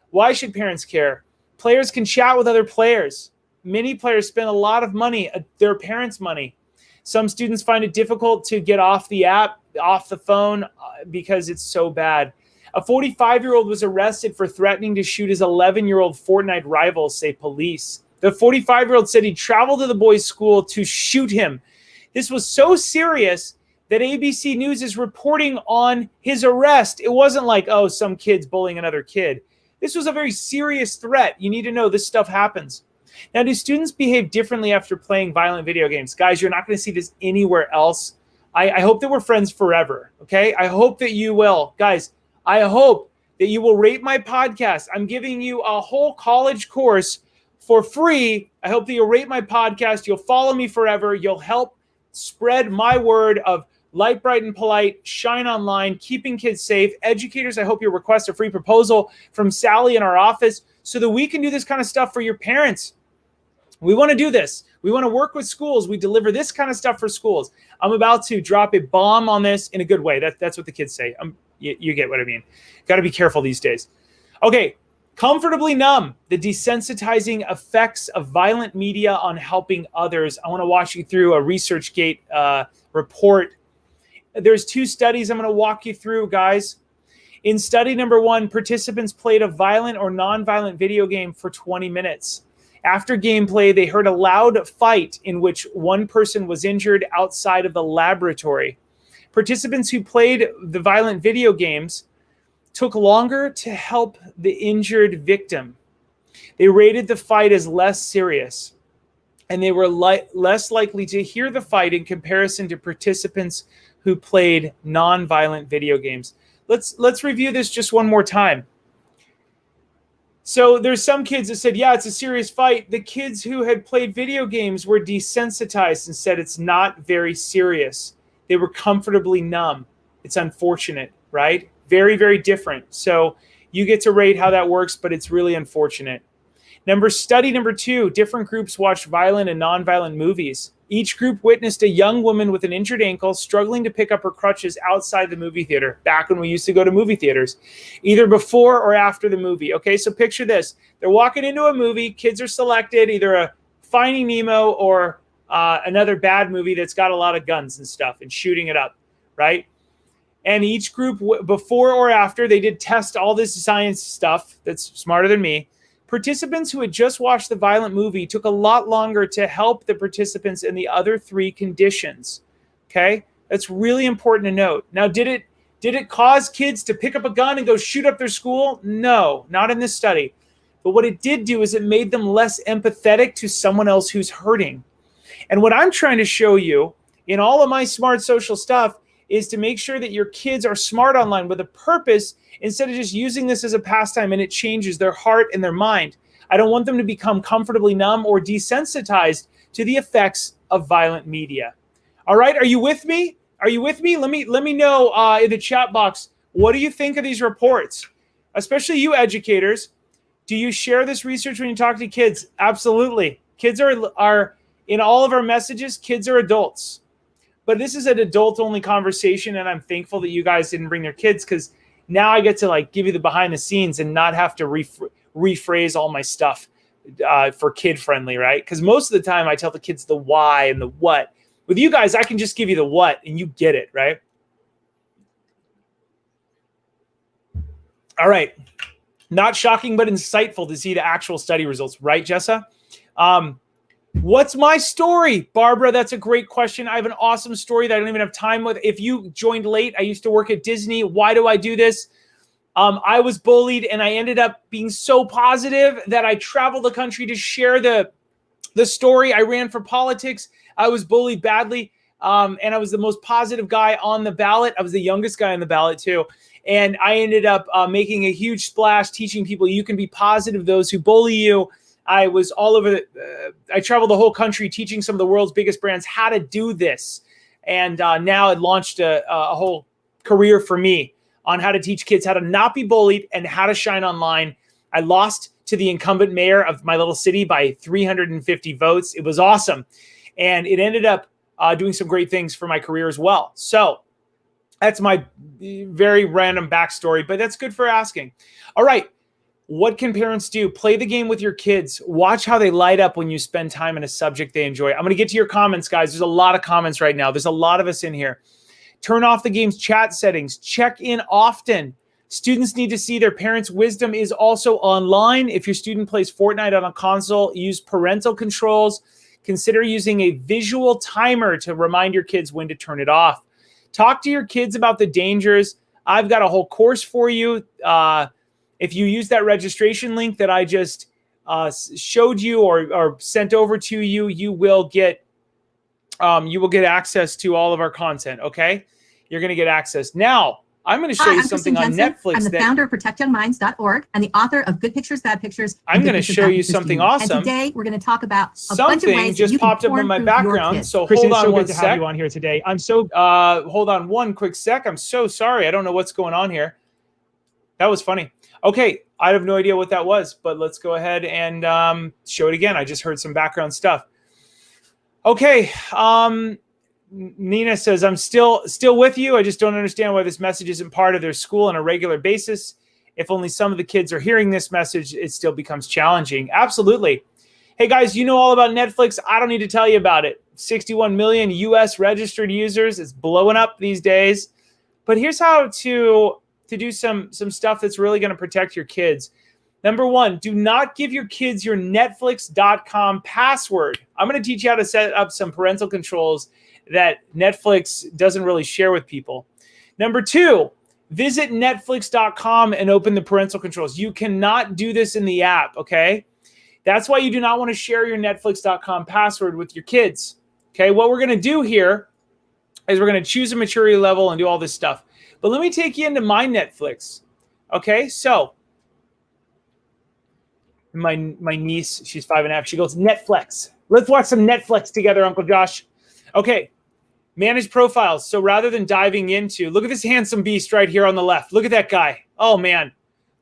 Why should parents care? Players can chat with other players. Many players spend a lot of money, their parents' money. Some students find it difficult to get off the app, off the phone, because it's so bad. A 45-year-old was arrested for threatening to shoot his 11-year-old Fortnite rival, say police. The 45-year-old said he traveled to the boy's school to shoot him. This was so serious that ABC News is reporting on his arrest. It wasn't like, oh, some kid's bullying another kid. This was a very serious threat. You need to know this stuff happens. Now, do students behave differently after playing violent video games? Guys, you're not going to see this anywhere else. I hope that we're friends forever, okay? I hope that you will. Guys, I hope that you will rate my podcast. I'm giving you a whole college course for free. I hope that you'll rate my podcast. You'll follow me forever. You'll help spread my word of light, bright, and polite, shine online, keeping kids safe. Educators, I hope you'll request a free proposal from Sally in our office so that we can do this kind of stuff for your parents. We want to do this. We want to work with schools. We deliver this kind of stuff for schools. I'm about to drop a bomb on this in a good way. That's what the kids say. You get what I mean. Got to be careful these days. Okay, comfortably numb, the desensitizing effects of violent media on helping others. I want to walk you through a ResearchGate report. There's 2 studies I'm going to walk you through, guys. In study number 1, participants played a violent or non-violent video game for 20 minutes. After gameplay, they heard a loud fight in which one person was injured outside of the laboratory. Participants who played the violent video games took longer to help the injured victim. They rated the fight as less serious, and they were less likely to hear the fight in comparison to participants who played non-violent video games. Let's review this just one more time. So there's some kids that said, yeah, it's a serious fight. The kids who had played video games were desensitized and said it's not very serious. They were comfortably numb. It's unfortunate, right? Very, very different. So you get to rate how that works, but it's really unfortunate. Study number 2, different groups watched violent and non-violent movies. Each group witnessed a young woman with an injured ankle struggling to pick up her crutches outside the movie theater, back when we used to go to movie theaters, either before or after the movie. Okay, so picture this. They're walking into a movie. Kids are selected, either a Finding Nemo or another bad movie that's got a lot of guns and stuff and shooting it up, right? And each group, before or after, they did test all this science stuff that's smarter than me. Participants who had just watched the violent movie took a lot longer to help the participants in the other 3 conditions. Okay? That's really important to note. Now, did it cause kids to pick up a gun and go shoot up their school? No, not in this study. But what it did do is it made them less empathetic to someone else who's hurting. And what I'm trying to show you in all of my smart social stuff is to make sure that your kids are smart online with a purpose instead of just using this as a pastime and it changes their heart and their mind. I don't want them to become comfortably numb or desensitized to the effects of violent media. All right, are you with me? Are you with me? Let me know in the chat box, what do you think of these reports? Especially you educators. Do you share this research when you talk to kids? Absolutely. Kids are in all of our messages, kids are adults. But this is an adult-only conversation, and I'm thankful that you guys didn't bring their kids because now I get to like give you the behind the scenes and not have to rephrase all my stuff for kid-friendly, right? Because most of the time I tell the kids the why and the what. With you guys, I can just give you the what, and you get it, right? All right. Not shocking, but insightful to see the actual study results, right, Jessa? What's my story? Barbara, that's a great question. I have an awesome story that I don't even have time with. If you joined late, I used to work at Disney. Why do I do this? I was bullied, and I ended up being so positive that I traveled the country to share the story. I ran for politics. I was bullied badly, and I was the most positive guy on the ballot. I was the youngest guy on the ballot, too. And I ended up making a huge splash, teaching people you can be positive, those who bully you. I was all over. I traveled the whole country teaching some of the world's biggest brands how to do this. And now it launched a whole career for me on how to teach kids how to not be bullied and how to shine online. I lost to the incumbent mayor of my little city by 350 votes. It was awesome. And it ended up doing some great things for my career as well. So that's my very random backstory, but that's good for asking. All right. What can parents do? Play the game with your kids. Watch how they light up when you spend time in a subject they enjoy. I'm going to get to your comments, guys. There's a lot of comments right now. There's a lot of us in here. Turn off the game's chat settings. Check in often. Students need to see their parents' wisdom is also online. If your student plays Fortnite on a console, use parental controls. Consider using a visual timer to remind your kids when to turn it off. Talk to your kids about the dangers. I've got a whole course for you. If you use that registration link that I just showed you or sent over to you, you will get access to all of our content. Okay, you're going to get access. Now, I'm going to show you something on Netflix. I'm the founder of ProtectYoungMinds.org and the author of Good Pictures, Bad Pictures. I'm going to show you something awesome. And today we're going to talk about a bunch of ways just popped up in my background. So Kristen, hold on so one good to sec. have you on here today. I'm so hold on one quick sec. I'm so sorry. I don't know what's going on here. That was funny. Okay, I have no idea what that was, but let's go ahead and show it again. I just heard some background stuff. Okay, Nina says, I'm still with you. I just don't understand why this message isn't part of their school on a regular basis. If only some of the kids are hearing this message, it still becomes challenging. Absolutely. Hey, guys, you know all about Netflix. I don't need to tell you about it. 61 million U.S. registered users. It's blowing up these days. But here's how to do some stuff that's really going to protect your kids. Number one, do not give your kids your Netflix.com password. I'm going to teach you how to set up some parental controls that Netflix doesn't really share with people. Number two, visit Netflix.com and open the parental controls. You cannot do this in the app, okay? That's why you do not want to share your Netflix.com password with your kids, okay? What we're going to do here is we're going to choose a maturity level and do all this stuff. But let me take you into my Netflix, okay? So my niece, she's 5.5. She goes, Netflix. Let's watch some Netflix together, Uncle Josh. Okay, manage profiles. So rather than diving into, look at this handsome beast right here on the left. Look at that guy. Oh, man.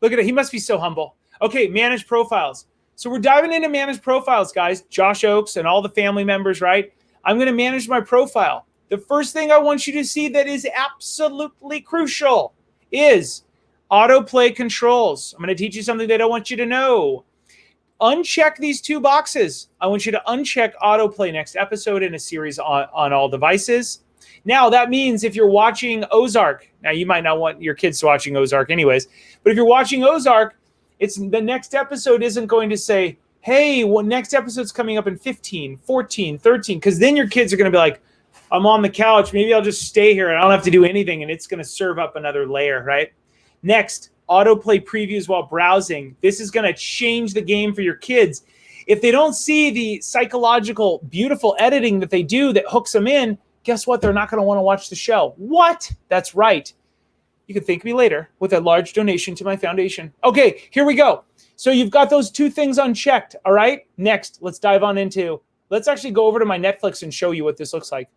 Look at it. He must be so humble. Okay, manage profiles. So we're diving into manage profiles, guys. Josh Ochs and all the family members, right? I'm going to manage my profile. The first thing I want you to see that is absolutely crucial is autoplay controls. I'm going to teach you something they don't want you to know. Uncheck these two boxes. I want you to uncheck autoplay next episode in a series on all devices. Now, that means if you're watching Ozark, now you might not want your kids watching Ozark anyways, but if you're watching Ozark It's the next episode isn't going to say, hey, well, next episode's coming up in 15, 14, 13, because then your kids are going to be like, I'm on the couch. Maybe I'll just stay here and I don't have to do anything. And it's going to serve up another layer, right? Next, autoplay previews while browsing. This is going to change the game for your kids. If they don't see the psychological, beautiful editing that they do that hooks them in, guess what? They're not going to want to watch the show. What? That's right. You can thank me later with a large donation to my foundation. Okay, here we go. So you've got those two things unchecked, all right? Next, let's dive on into, let's actually go over to my Netflix and show you what this looks like.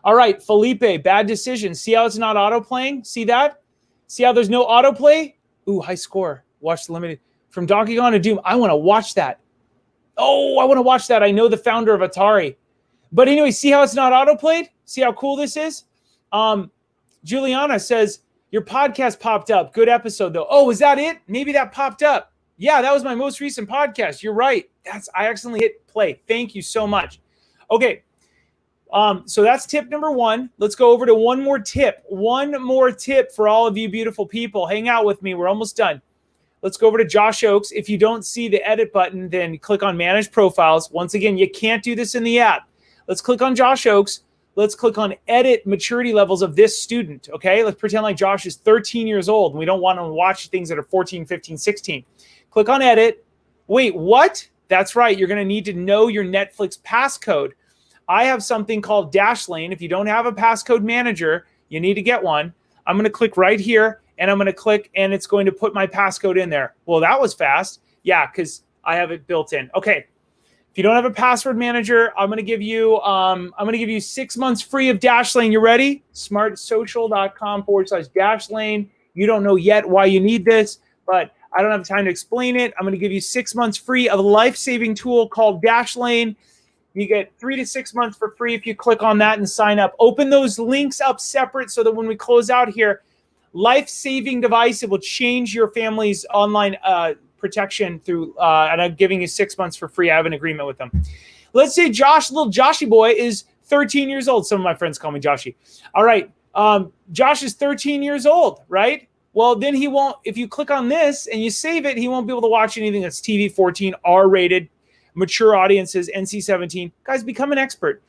All right, Felipe, bad decision. See how it's not auto-playing? See that? See how there's no autoplay? Ooh, high score. Watch the limited. From Donkey Kong to Doom, I want to watch that. Oh, I want to watch that. I know the founder of Atari. But anyway, see how it's not autoplayed? See how cool this is? Juliana says, your podcast popped up. Good episode, though. Oh, is that it? Maybe that popped up. Yeah, that was my most recent podcast. You're right. I accidentally hit play. Thank you so much. Okay. So that's tip number one. Let's go over to one more tip. One more tip for all of you beautiful people. Hang out with me. We're almost done. Let's go over to Josh Ochs. If you don't see the edit button, then click on Manage Profiles. Once again, you can't do this in the app. Let's click on Josh Ochs. Let's click on Edit Maturity Levels of this student, okay? Let's pretend like Josh is 13 years old and we don't want to watch things that are 14, 15, 16. Click on Edit. Wait, what? That's right. You're going to need to know your Netflix passcode. I have something called Dashlane. If you don't have a passcode manager, you need to get one. I'm going to click right here, and I'm going to click, and it's going to put my passcode in there. Well, that was fast. Yeah, because I have it built in. Okay. If you don't have a password manager, I'm going to give you 6 months free of Dashlane. You ready? smartsocial.com/Dashlane. You don't know yet why you need this, but I don't have time to explain it. I'm going to give you 6 months free of a life-saving tool called Dashlane. You get 3 to 6 months for free if you click on that and sign up. Open those links up separate so that when we close out here, life-saving device, it will change your family's online protection through, and I'm giving you 6 months for free. I have an agreement with them. Let's say Josh, little Joshy boy, is 13 years old. Some of my friends call me Joshy. All right. Josh is 13 years old, right? Well, then he won't, if you click on this and you save it, he won't be able to watch anything that's TV 14, R-rated, mature audiences, NC-17. Guys, become an expert.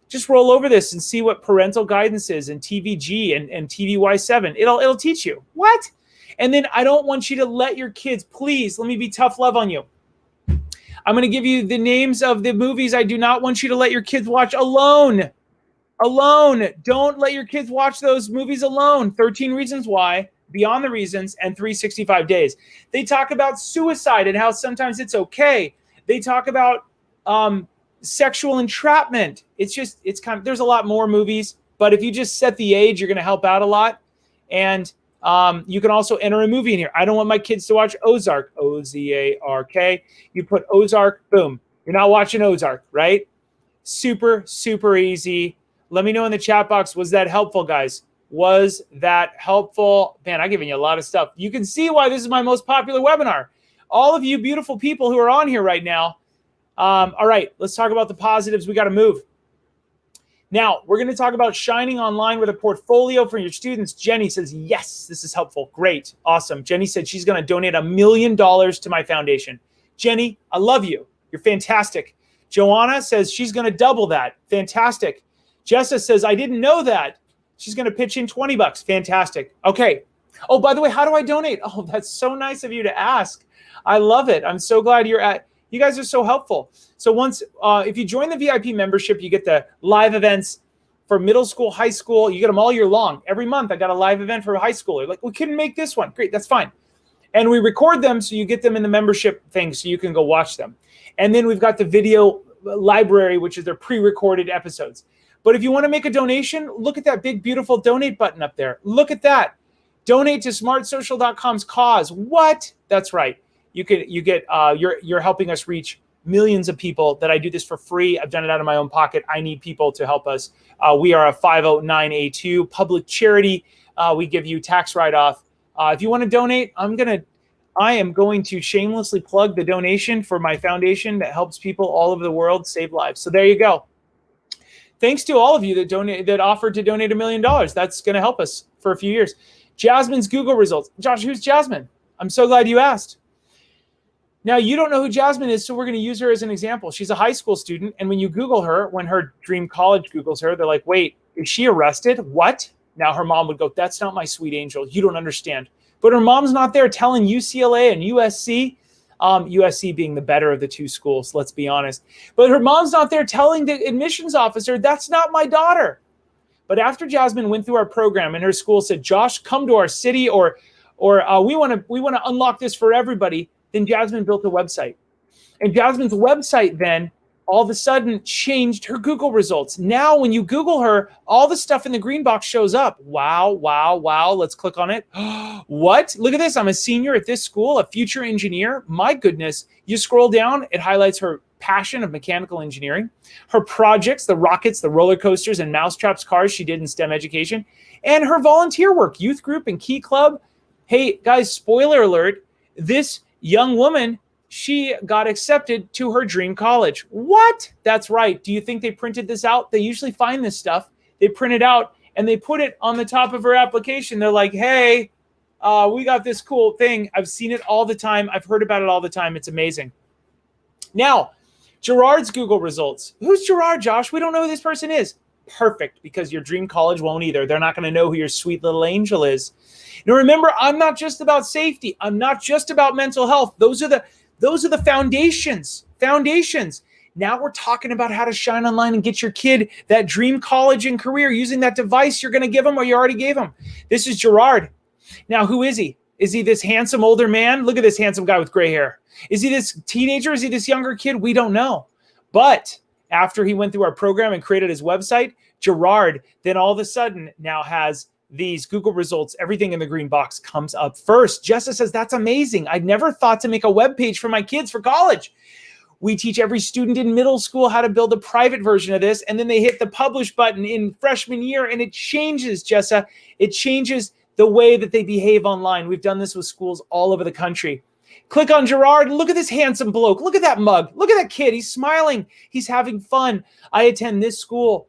Just roll over this and see what parental guidance is and TVG and TVY7. It'll teach you. What? And then I don't want you to let your kids, please, let me be tough love on you. I'm going to give you the names of the movies I do not want you to let your kids watch alone. Alone. Don't let your kids watch those movies alone. 13 Reasons Why, Beyond the Reasons, and 365 Days. They talk about suicide and how sometimes it's okay. They talk about sexual entrapment. It's kind of, there's a lot more movies, but if you just set the age, you're going to help out a lot. And you can also enter a movie in here. I don't want my kids to watch Ozark, Ozark. You put Ozark, boom. You're not watching Ozark, right? Super, super easy. Let me know in the chat box, was that helpful, guys? Was that helpful? Man, I'm giving you a lot of stuff. You can see why this is my most popular webinar. All of you beautiful people who are on here right now. All right, let's talk about the positives. We got to move. Now, we're going to talk about shining online with a portfolio for your students. Jenny says, yes, this is helpful. Great. Awesome. Jenny said she's going to donate $1 million to my foundation. Jenny, I love you. You're fantastic. Joanna says she's going to double that. Fantastic. Jessa says, I didn't know that. She's going to pitch in $20. Fantastic. Okay. Oh, by the way, how do I donate? Oh, that's so nice of you to ask. I love it. I'm so glad you guys are so helpful. So once, if you join the VIP membership, you get the live events for middle school, high school. You get them all year long. Every month, I got a live event for a high schooler. Like, we couldn't make this one. Great, that's fine. And we record them so you get them in the membership thing so you can go watch them. And then we've got the video library, which is their pre-recorded episodes. But if you want to make a donation, look at that big, beautiful donate button up there. Look at that. Donate to smartsocial.com's cause. What? That's right. You're helping us reach millions of people that I do this for free. I've done it out of my own pocket. I need people to help us. We are a 509A2 public charity. We give you tax write-off. If you want to donate, I am going to shamelessly plug the donation for my foundation that helps people all over the world save lives. So there you go. Thanks to all of you that offered to donate $1 million. That's going to help us for a few years. Jasmine's Google results. Josh, who's Jasmine? I'm so glad you asked. Now, you don't know who Jasmine is, so we're going to use her as an example. She's a high school student, and when you Google her, when her dream college Googles her, they're like, wait, is she arrested? What? Now her mom would go, that's not my sweet angel. You don't understand. But her mom's not there telling UCLA and USC, USC being the better of the two schools, let's be honest. But her mom's not there telling the admissions officer, that's not my daughter. But after Jasmine went through our program and her school said, Josh, come to our city, or we want to unlock this for everybody, then Jasmine built a website. And Jasmine's website then all of a sudden changed her Google results. Now, when you Google her, all the stuff in the green box shows up. Wow, wow, wow. Let's click on it. What? Look at this. I'm a senior at this school, a future engineer. My goodness. You scroll down, it highlights her passion of mechanical engineering, her projects, the rockets, the roller coasters, and mousetraps cars she did in STEM education, and her volunteer work, youth group and Key Club. Hey, guys, spoiler alert. This young woman, she got accepted to her dream college. What? That's right. Do you think they printed this out? They usually find this stuff. They print it out and they put it on the top of her application. They're like, hey, we got this cool thing. I've seen it all the time. I've heard about it all the time. It's amazing. Now, Gerard's Google results. Who's Gerard, Josh? We don't know who this person is. Perfect, because your dream college won't either. They're not going to know who your sweet little angel is. Now, remember, I'm not just about safety. I'm not just about mental health. Those are the foundations. Now we're talking about how to shine online and get your kid that dream college and career using that device you're going to give them or you already gave them. This is Gerard. Now, who is he? Is he this handsome older man? Look at this handsome guy with gray hair. Is he this teenager? Is he this younger kid? We don't know. But after he went through our program and created his website, Gerard then all of a sudden now has these Google results. Everything in the green box comes up first. Jessa says, that's amazing. I'd never thought to make a web page for my kids for college. We teach every student in middle school how to build a private version of this, and then they hit the publish button in freshman year, and it changes, Jessa. It changes the way that they behave online. We've done this with schools all over the country. Click on Gerard. Look at this handsome bloke. Look at that mug. Look at that kid. He's smiling. He's having fun. I attend this school.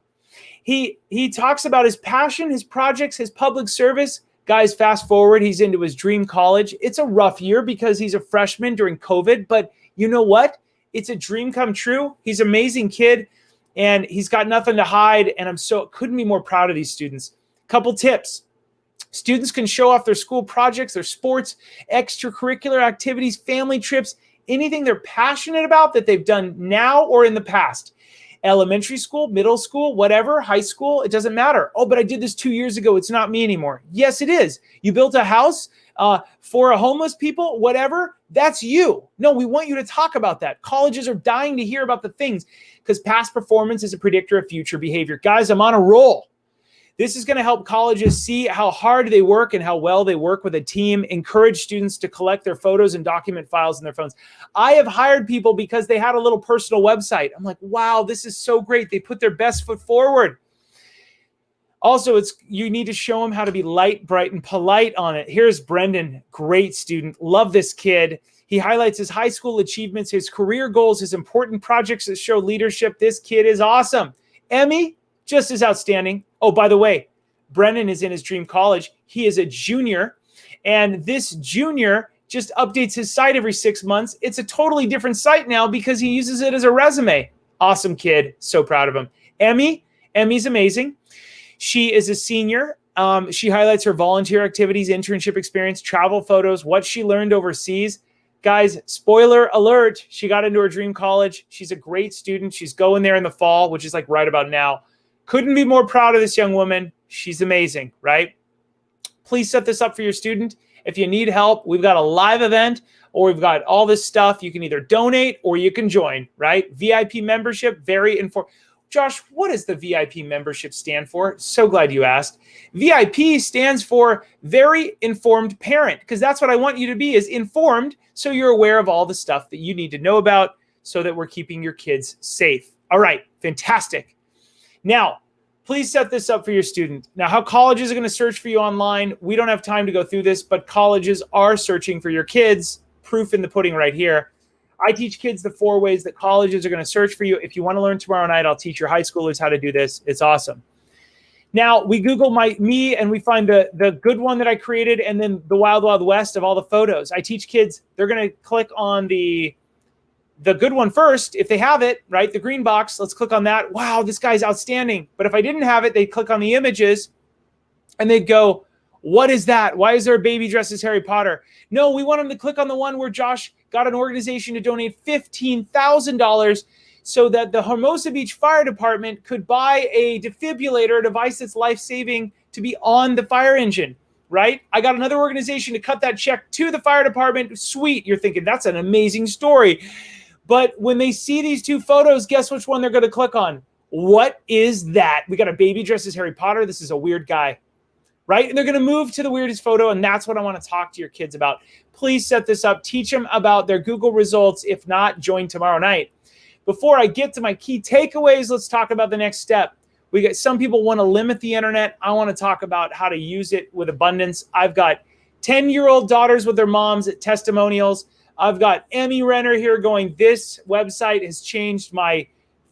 He talks about his passion, his projects, his public service. Guys, fast forward. He's into his dream college. It's a rough year because he's a freshman during COVID. But you know what? It's a dream come true. He's an amazing kid, and he's got nothing to hide. And couldn't be more proud of these students. Couple tips. Students can show off their school projects, their sports, extracurricular activities, family trips, anything they're passionate about that they've done now or in the past. Elementary school, middle school, whatever, high school, it doesn't matter. Oh, but I did this 2 years ago. It's not me anymore. Yes, it is. You built a house for a homeless people, whatever. That's you. No, we want you to talk about that. Colleges are dying to hear about the things because past performance is a predictor of future behavior. Guys, I'm on a roll. This is going to help colleges see how hard they work and how well they work with a team, encourage students to collect their photos and document files in their phones. I have hired people because they had a little personal website. I'm like, wow, this is so great. They put their best foot forward. Also, you need to show them how to be light, bright, and polite on it. Here's Brendan, great student. Love this kid. He highlights his high school achievements, his career goals, his important projects that show leadership. This kid is awesome. Emmy, just as outstanding. Oh, by the way, Brennan is in his dream college. He is a junior, and this junior just updates his site every 6 months. It's a totally different site now because he uses it as a resume. Awesome kid. So proud of him. Emmy's amazing. She is a senior. She highlights her volunteer activities, internship experience, travel photos, what she learned overseas. Guys, spoiler alert, she got into her dream college. She's a great student. She's going there in the fall, which is like right about now. Couldn't be more proud of this young woman. She's amazing, right? Please set this up for your student. If you need help, we've got a live event or we've got all this stuff. You can either donate or you can join, right? VIP membership, very informed. Josh, what does the VIP membership stand for? So glad you asked. VIP stands for very informed parent, because that's what I want you to be, is informed, so you're aware of all the stuff that you need to know about so that we're keeping your kids safe. All right, fantastic. Now, please set this up for your student. Now, how colleges are going to search for you online, we don't have time to go through this, but colleges are searching for your kids. Proof in the pudding right here. I teach kids the 4 ways that colleges are going to search for you. If you want to learn tomorrow night, I'll teach your high schoolers how to do this. It's awesome. Now we Google me and we find the good one that I created, and then the wild, wild west of all the photos. I teach kids, they're going to click on the good one first. If they have it, right, the green box, let's click on that. Wow, this guy's outstanding. But if I didn't have it, they'd click on the images and they'd go, what is that? Why is there a baby dressed as Harry Potter? No, we want them to click on the one where Josh got an organization to donate $15,000 so that the Hermosa Beach Fire Department could buy a defibrillator, a device that's life-saving, to be on the fire engine, right? I got another organization to cut that check to the fire department. Sweet. You're thinking, that's an amazing story. But when they see these two photos, guess which one they're going to click on? What is that? We got a baby dressed as Harry Potter. This is a weird guy, right? And they're going to move to the weirdest photo, and that's what I want to talk to your kids about. Please set this up. Teach them about their Google results. If not, join tomorrow night. Before I get to my key takeaways, let's talk about the next step. We got some people want to limit the internet. I want to talk about how to use it with abundance. I've got 10-year-old daughters with their moms at testimonials. I've got Emmy Renner here going, this website has changed my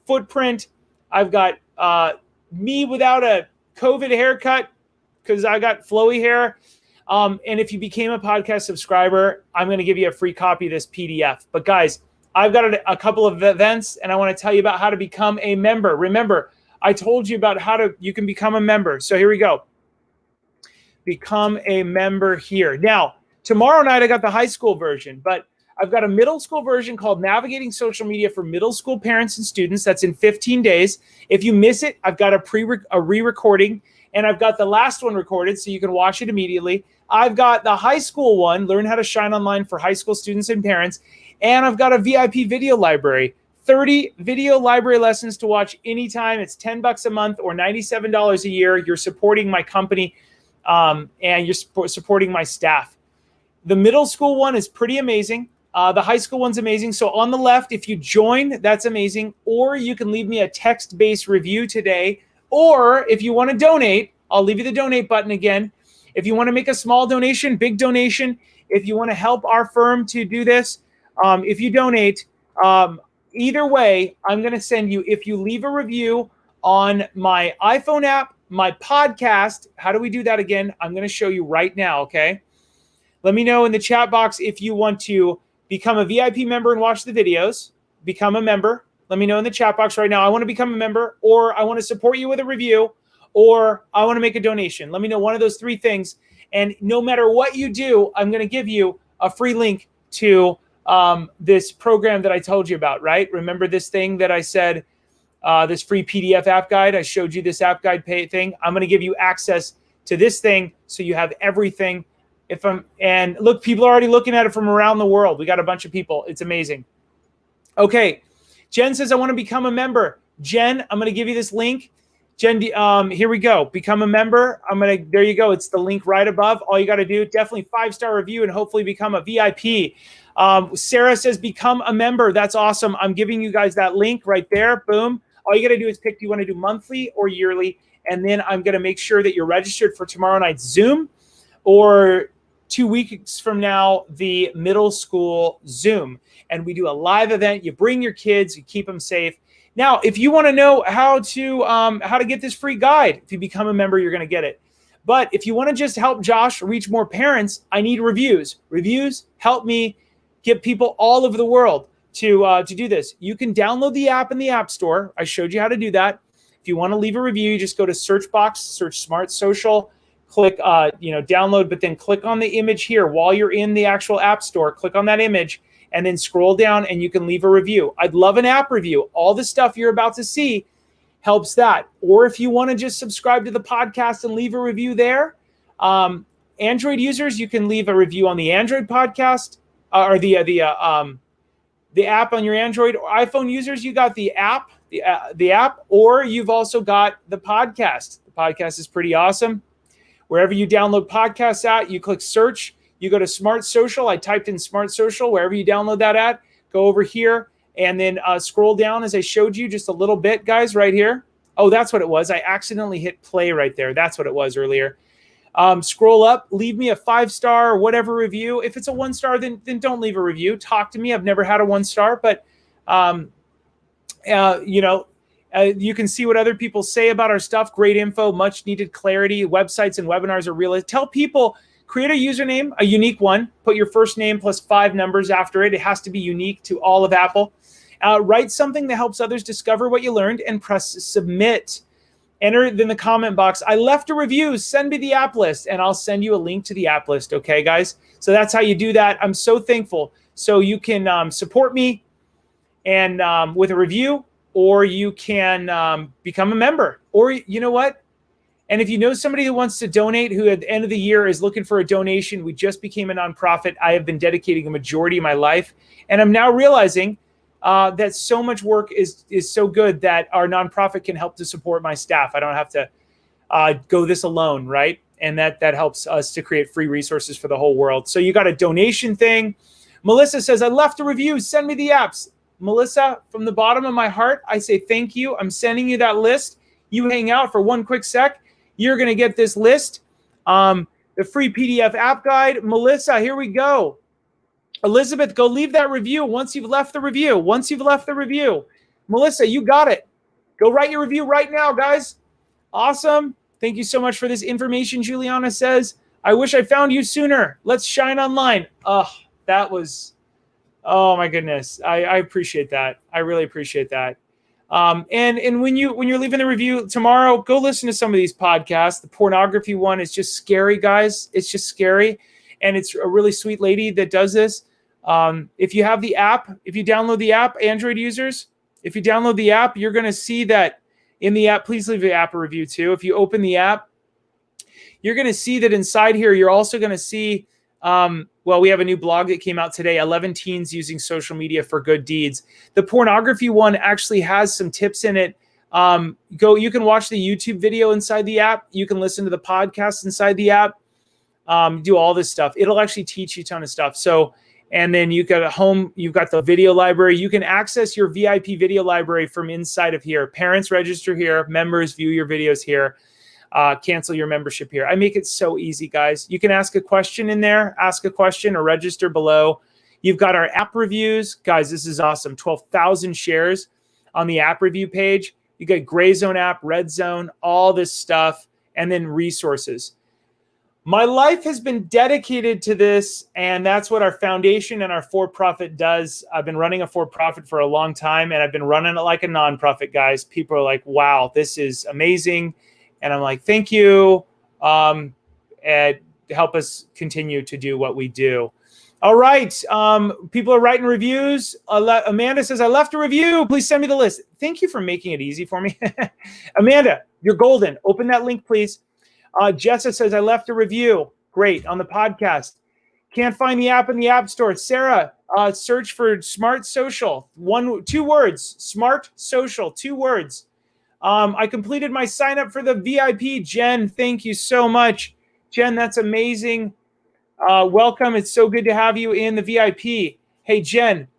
footprint. I've got me without a COVID haircut because I got flowy hair. And if you became a podcast subscriber, I'm going to give you a free copy of this PDF. But guys, I've got a couple of events, and I want to tell you about how to become a member. Remember, I told you about you can become a member. So here we go. Become a member here. Now, tomorrow night, I got the high school version, but I've got a middle school version called Navigating Social Media for Middle School Parents and Students. That's in 15 days. If you miss it, I've got a re-recording, and I've got the last one recorded so you can watch it immediately. I've got the high school one, Learn How to Shine Online for high school students and parents. And I've got a VIP video library, 30 video library lessons to watch anytime. It's $10 a month or $97 a year. You're supporting my company and you're supporting my staff. The middle school one is pretty amazing. The high school one's amazing. So on the left, if you join, that's amazing. Or you can leave me a text-based review today. Or if you want to donate, I'll leave you the donate button again. If you want to make a small donation, big donation, if you want to help our firm to do this, if you donate, either way, I'm going to send you, if you leave a review on my iPhone app, my podcast, how do we do that again? I'm going to show you right now, okay? Let me know in the chat box if you want to become a VIP member and watch the videos. Become a member. Let me know in the chat box right now. I want to become a member, or I want to support you with a review, or I want to make a donation. Let me know one of those three things. And no matter what you do, I'm going to give you a free link to this program that I told you about, right? Remember this thing that I said, this free PDF app guide? I showed you this app guide thing. I'm going to give you access to this thing so you have everything. And look, people are already looking at it from around the world. We got a bunch of people. It's amazing. Okay. Jen says, I want to become a member. Jen, I'm going to give you this link. Jen, here we go. Become a member. There you go. It's the link right above. All you got to do, definitely 5-star review and hopefully become a VIP. Sarah says, become a member. That's awesome. I'm giving you guys that link right there. Boom. All you got to do is pick, do you want to do monthly or yearly? And then I'm going to make sure that you're registered for tomorrow night's Zoom, or 2 weeks from now, the middle school Zoom. And we do a live event. You bring your kids, you keep them safe. Now, if you want to know how to get this free guide, if you become a member, you're going to get it. But if you want to just help Josh reach more parents, I need reviews. Reviews help me get people all over the world to do this. You can download the app in the App Store. I showed you how to do that. If you want to leave a review, you just go to search box, search Smart Social, click download, but then click on the image here while you're in the actual App Store. Click on that image and then scroll down and you can leave a review. I'd love an app review. All the stuff you're about to see helps that. Or if you want to just subscribe to the podcast and leave a review there, Android users, you can leave a review on the Android podcast or the app on your Android. Or iPhone users, you got the app, or you've also got the podcast. The podcast is pretty awesome. Wherever you download podcasts at, you click search. You go to Smart Social. I typed in Smart Social. Wherever you download that at, go over here and then scroll down as I showed you just a little bit, guys, right here. Oh, that's what it was. I accidentally hit play right there. That's what it was earlier. Scroll up, leave me a 5-star or whatever review. If it's a 1-star, then don't leave a review. Talk to me. I've never had a 1-star, but You can see what other people say about our stuff. Great info, much needed clarity. Websites and webinars are real. Tell people, create a username, a unique one. Put your first name plus 5 numbers after it. It has to be unique to all of Apple. Write something that helps others discover what you learned and press submit. Enter it in the comment box. I left a review. Send me the app list, and I'll send you a link to the app list. Okay, guys? So that's how you do that. I'm so thankful. So you can support me and with a review, or you can become a member. Or you know what? And if you know somebody who wants to donate, who at the end of the year is looking for a donation, we just became a nonprofit. I have been dedicating a majority of my life, and I'm now realizing that so much work is so good that our nonprofit can help to support my staff. I don't have to go this alone, right? And that helps us to create free resources for the whole world. So you got a donation thing. Melissa says, I left a review. Send me the apps. Melissa, from the bottom of my heart, I say thank you. I'm sending you that list. You hang out for one quick sec. You're going to get this list. The free PDF app guide. Melissa, here we go. Elizabeth, go leave that review once you've left the review. Melissa, you got it. Go write your review right now, guys. Awesome. Thank you so much for this information. Juliana says, I wish I found you sooner. Let's shine online. Oh, that was, oh my goodness. I appreciate that. I really appreciate that. And when you're leaving the review tomorrow, go listen to some of these podcasts. The pornography one is just scary, guys. It's just scary. And it's a really sweet lady that does this. If you have the app, if you download the app, Android users, if you download the app, you're going to see that in the app. Please leave the app a review too. If you open the app, you're going to see that inside here, you're also going to see, well, we have a new blog that came out today, 11 teens using social media for good deeds. The pornography one actually has some tips in it. You can watch the YouTube video inside the app. You can listen to the podcast inside the app. Do all this stuff. It'll actually teach you a ton of stuff. So, and then you've got you've got the video library. You can access your VIP video library from inside of here. Parents register here, members view your videos here, cancel your membership here. I make it so easy, guys. You can ask a question in there, or register below. You've got our app reviews. Guys, this is awesome. 12,000 shares on the app review page. You got Gray Zone app, Red Zone, all this stuff, and then resources. My life has been dedicated to this, and that's what our foundation and our for-profit does. I've been running a for-profit for a long time, and I've been running it like a nonprofit, guys. People are like, wow, this is amazing. And I'm like, thank you, and help us continue to do what we do. All right. People are writing reviews. Amanda says, I left a review. Please send me the list. Thank you for making it easy for me. Amanda, you're golden. Open that link, please. Jessa says, I left a review. Great. On the podcast. Can't find the app in the App Store. Sarah, search for Smart Social. 2 words. Smart Social. 2 words. I completed my sign up for the VIP. Jen, thank you so much. Jen, that's amazing. Welcome. It's so good to have you in the VIP. Hey, Jen.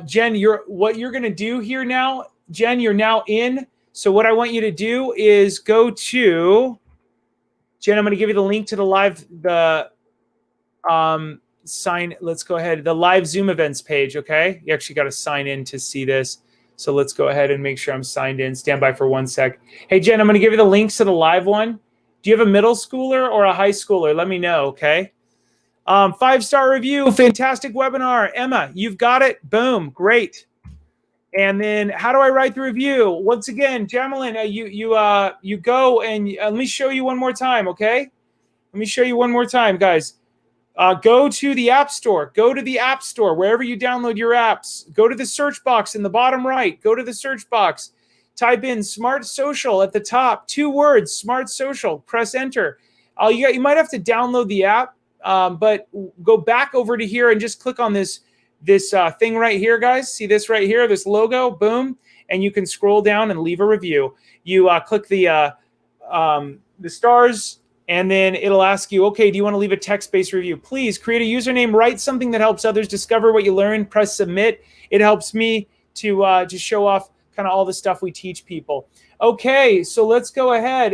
Jen, what you're going to do here now, Jen, you're now in. So what I want you to do is go to, Jen, I'm going to give you the link to the live, let's go ahead, the live Zoom events page, okay? You actually got to sign in to see this. So let's go ahead and make sure I'm signed in. Stand by for 1 sec. Hey, Jen, I'm going to give you the links to the live one. Do you have a middle schooler or a high schooler? Let me know, okay? 5-star review, fantastic webinar. Emma, you've got it. Boom, great. And then how do I write the review? Once again, Jamelin, you go and let me show you one more time, okay? Let me show you one more time, guys. Go to the App Store. Go to the App Store, wherever you download your apps. Go to the search box in the bottom right. Go to the search box. Type in Smart Social at the top. 2 words, Smart Social. Press Enter. You might have to download the app, but go back over to here and just click on this thing right here, guys. See this right here, this logo, boom, and you can scroll down and leave a review. You click the stars, and then it'll ask you, okay, do you want to leave a text-based review? Please create a username, write something that helps others discover what you learn, press submit. It helps me to show off kind of all the stuff we teach people. Okay, so let's go ahead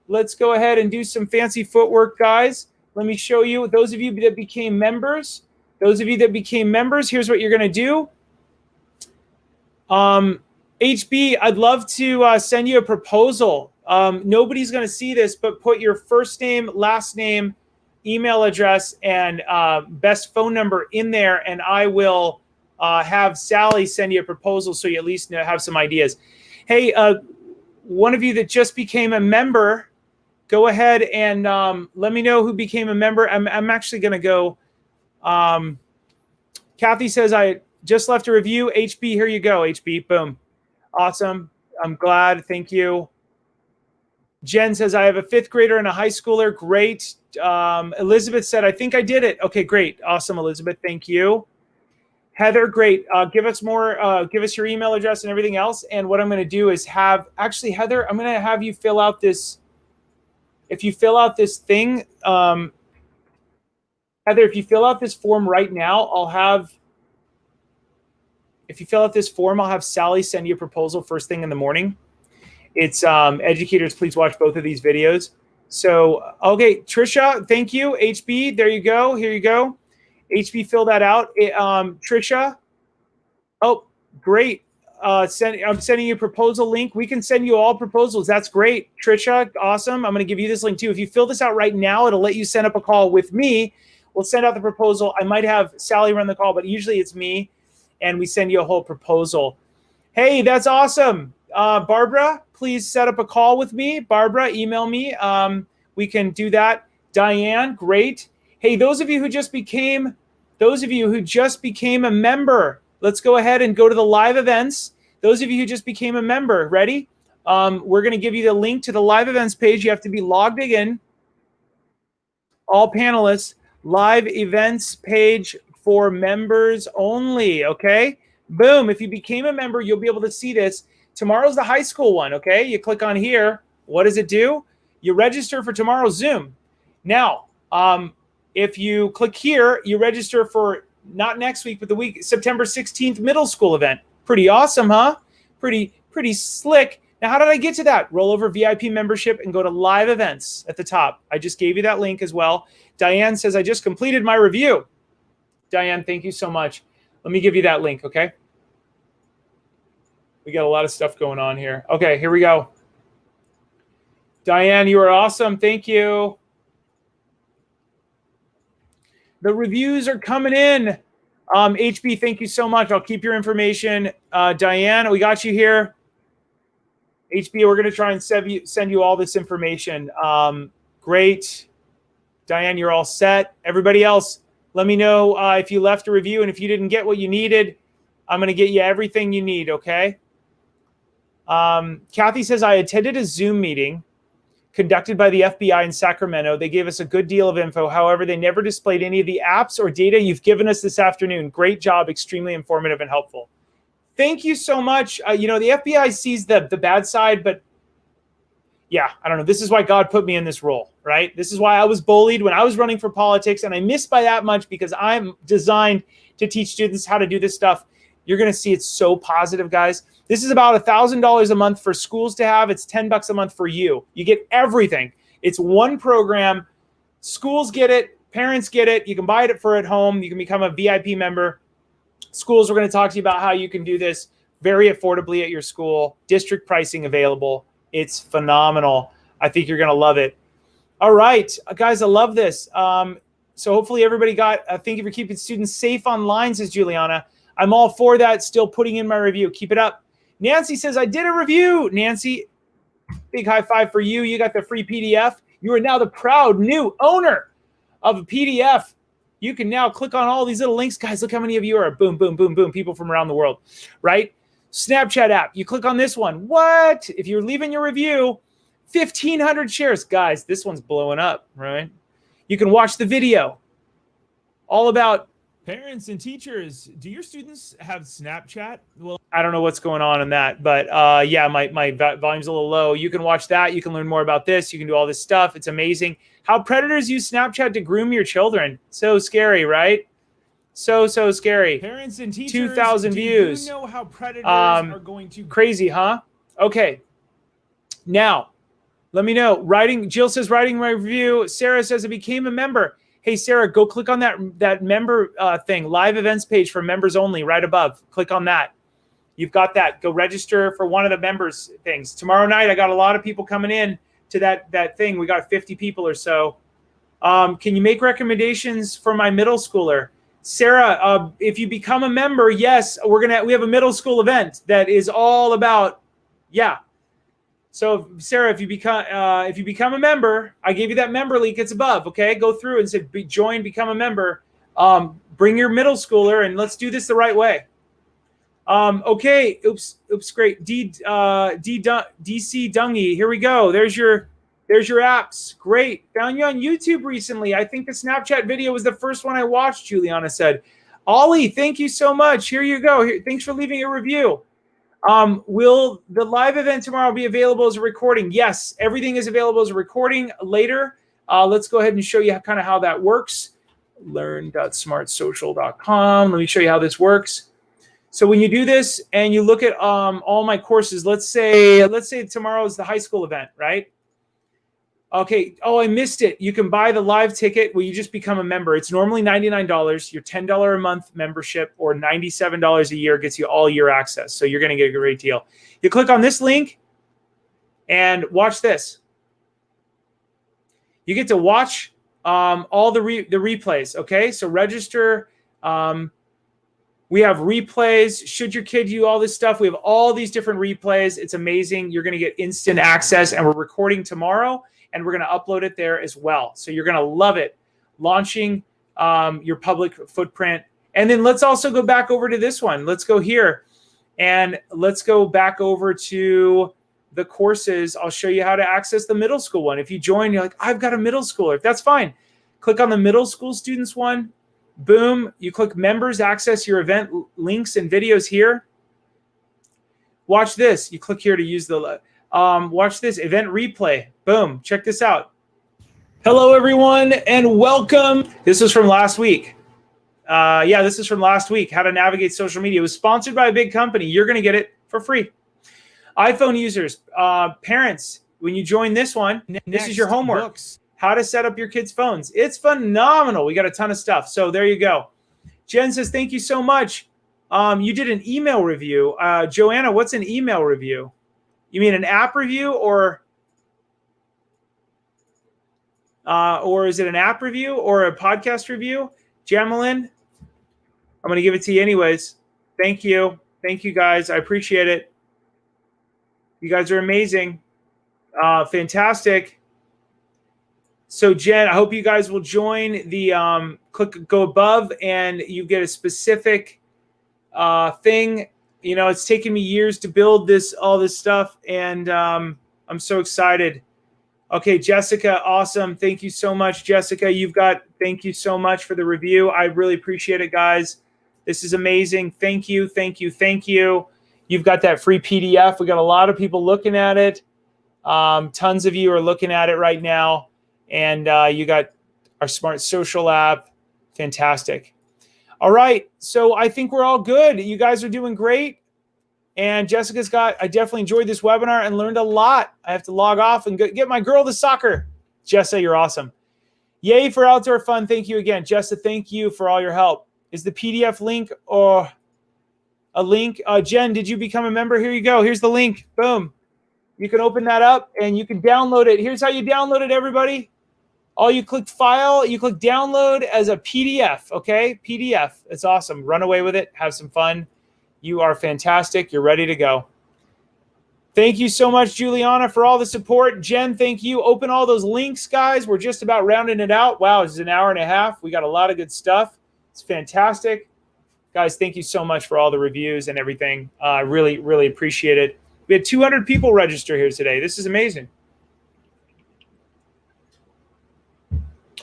and do some fancy footwork, guys. Let me show you, those of you that became members, here's what you're going to do. HB, I'd love to send you a proposal. Nobody's going to see this, but put your first name, last name, email address, and best phone number in there, and I will have Sally send you a proposal so you at least have some ideas. Hey, one of you that just became a member, go ahead and let me know who became a member. I'm actually going to go. Kathy says, I just left a review. HB, here you go, HB. Boom. Awesome. I'm glad. Thank you. Jen says, I have a 5th grader and a high schooler. Great. Elizabeth said, I think I did it. Okay, great. Awesome, Elizabeth. Thank you. Heather, great. Give us your email address and everything else. And what I'm going to do is actually, Heather, I'm going to have you fill out this. If you fill out this thing, Heather, if you fill out this form right now, if you fill out this form, I'll have Sally send you a proposal first thing in the morning. It's educators, please watch both of these videos. So, okay, Trisha, thank you. HB, there you go. Here you go. HB, fill that out. Trisha, oh, great. I'm sending you a proposal link. We can send you all proposals. That's great. Trisha, awesome. I'm going to give you this link too. If you fill this out right now, it'll let you set up a call with me. We'll send out the proposal. I might have Sally run the call, but usually it's me, and we send you a whole proposal. Hey, that's awesome. Barbara, please set up a call with me. Barbara, email me. We can do that. Diane, great. Hey, those of you who just became a member, let's go ahead and go to the live events. Those of you who just became a member, ready? We're going to give you the link to the live events page. You have to be logged in. All panelists, live events page for members only, okay? Boom. If you became a member, you'll be able to see this. Tomorrow's the high school one, okay? You click on here. What does it do? You register for tomorrow's Zoom. Now, if you click here, you register for not next week, but the week, September 16th middle school event. Pretty awesome, huh? Pretty slick. Now, how did I get to that? Roll over VIP membership and go to live events at the top. I just gave you that link as well. Diane says, I just completed my review. Diane, thank you so much. Let me give you that link, okay? We got a lot of stuff going on here. Okay, here we go. Diane, you are awesome. Thank you. The reviews are coming in. HB, thank you so much. I'll keep your information. Diane, we got you here. HB, we're going to try and send you all this information. Great. Diane, you're all set. Everybody else, let me know if you left a review, and if you didn't get what you needed, I'm going to get you everything you need, okay? Kathy says, I attended a Zoom meeting conducted by the FBI in Sacramento. They gave us a good deal of info. However, they never displayed any of the apps or data you've given us this afternoon. Great job. Extremely informative and helpful. Thank you so much. The FBI sees the bad side, but yeah, I don't know. This is why God put me in this role, right? This is why I was bullied when I was running for politics, and I missed by that much because I'm designed to teach students how to do this stuff. You're going to see it's so positive, guys. This is about $1,000 a month for schools to have. It's $10 a month for you. You get everything. It's one program. Schools get it. Parents get it. You can buy it for at home. You can become a VIP member. Schools, we're going to talk to you about how you can do this very affordably at your school. District pricing available. It's phenomenal. I think you're going to love it. All right, guys, I love this. So hopefully everybody got, thank you for keeping students safe online, says Juliana. I'm all for that. Still putting in my review. Keep it up. Nancy says, I did a review. Nancy, big high five for you. You got the free PDF. You are now the proud new owner of a PDF. You can now click on all these little links. Guys, look how many of you are. Boom, boom, boom, boom. People from around the world, right? Snapchat app. You click on this one. What? If you're leaving your review, 1,500 shares. Guys, this one's blowing up, right? You can watch the video. All about parents and teachers. Do your students have Snapchat? Well, I don't know what's going on in that, but yeah, my volume's a little low. You can watch that. You can learn more about this. You can do all this stuff. It's amazing. How predators use Snapchat to groom your children. So scary, right? So scary. Parents and teachers, 2,000 views. You know how predators are going to... Crazy, huh? Okay. Now, let me know. Jill says, writing my review. Sarah says, I became a member. Hey, Sarah, go click on that member thing, live events page for members only right above. Click on that. You've got that. Go register for one of the members things. Tomorrow night, I got a lot of people coming in to that thing. We got 50 people or so. Can you make recommendations for my middle schooler? Sarah, if you become a member, yes, we have a middle school event that is all about, yeah. So Sarah, if you become a member, I gave you that member link. It's above. Okay, go through and say join, become a member. Bring your middle schooler, and let's do this the right way. Okay. Oops. Great. DC Dungy. Here we go. There's your apps. Great. Found you on YouTube recently. I think the Snapchat video was the first one I watched, Juliana said. Ollie, thank you so much. Here you go. Thanks for leaving a review. Will the live event tomorrow be available as a recording? Yes, everything is available as a recording later. Let's go ahead and show you kind of how that works. Learn.smartsocial.com. Let me show you how this works. So when you do this and you look at all my courses, let's say tomorrow is the high school event, right? Okay. Oh, I missed it. You can buy the live ticket. Well, you just become a member. It's normally $99. Your $10 a month membership or $97 a year gets you all year access. So you're going to get a great deal. You click on this link and watch this. You get to watch all the replays. Okay. So register. We have replays. Should your kid do all this stuff? We have all these different replays. It's amazing. You're going to get instant access, and we're recording tomorrow, and we're going to upload it there as well. So you're going to love it. Launching your public footprint. And then let's also go back over to this one. Let's go here, and let's go back over to the courses. I'll show you how to access the middle school one. If you join, you're like, I've got a middle schooler. That's fine. Click on the middle school students one. Boom, you click members, access your event links and videos here. Watch this. You click here to use the, watch this event replay. Boom, check this out. Hello, everyone, and welcome. This was from last week. This is from last week, how to navigate social media. It was sponsored by a big company. You're going to get it for free. iPhone users, parents, when you join this one, this is your homework. Books. How to set up your kids' phones. It's phenomenal. We got a ton of stuff. So there you go. Jen says, thank you so much. You did an email review. Joanna, what's an email review? You mean an app review or is it an app review or a podcast review? Jamelin, I'm going to give it to you anyways. Thank you. Thank you, guys. I appreciate it. You guys are amazing. Fantastic. So Jen, I hope you guys will join the go above and you get a specific thing. You know, it's taken me years to build all this stuff, and I'm so excited. Okay, Jessica, awesome. Thank you so much, Jessica. Thank you so much for the review. I really appreciate it, guys. This is amazing. Thank you, thank you, thank you. You've got that free PDF. We got a lot of people looking at it. Tons of you are looking at it right now. And you got our Smart Social app. Fantastic. All right. So I think we're all good. You guys are doing great. And I definitely enjoyed this webinar and learned a lot. I have to log off and get my girl to soccer. Jessa, you're awesome. Yay for outdoor fun. Thank you again. Jessa, thank you for all your help. Is the PDF link or a link? Jen, did you become a member? Here you go. Here's the link. Boom. You can open that up and you can download it. Here's how you download it, everybody. You click file, you click download as a PDF, okay? PDF. It's awesome. Run away with it. Have some fun. You are fantastic. You're ready to go. Thank you so much, Juliana, for all the support. Jen, thank you. Open all those links, guys. We're just about rounding it out. Wow, this is an hour and a half. We got a lot of good stuff. It's fantastic. Guys, thank you so much for all the reviews and everything. I really, really appreciate it. We had 200 people register here today. This is amazing.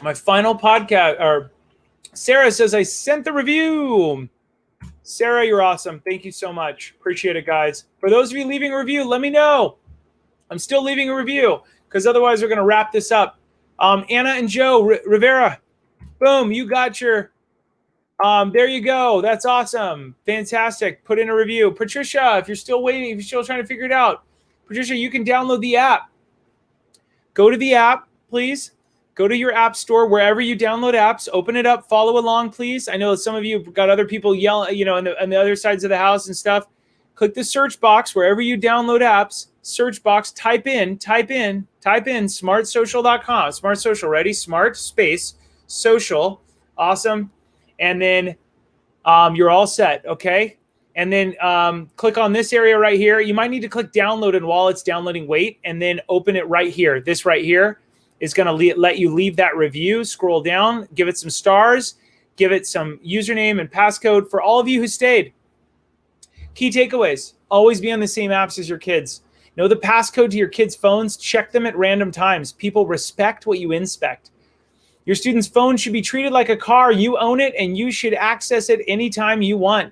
My final podcast, or Sarah says, I sent the review. Sarah, you're awesome. Thank you so much. Appreciate it, guys. For those of you leaving a review, let me know. I'm still leaving a review because otherwise we're going to wrap this up. Anna and Joe Rivera, boom, you got your, there you go. That's awesome. Fantastic. Put in a review. Patricia, if you're still waiting, if you're still trying to figure it out, Patricia, you can download the app. Go to the app, please. Go to your app store, wherever you download apps, open it up, follow along, please. I know some of you have got other people yelling, on the other sides of the house and stuff. click the search box wherever you download apps, search box, type in smartsocial.com. Smart Social, ready? Smart space social. Awesome. And then you're all set, okay? And then click on this area right here. You might need to click download, and while it's downloading, wait, and then open it right here. This right here is going to let you leave that review. Scroll down, give it some stars, give it some username and passcode. For all of you who stayed, key takeaways: always be on the same apps as your kids. Know the passcode to your kids' phones. Check them at random times. People respect what you inspect. Your student's phone should be treated like a car. You own it, and you should access it anytime you want.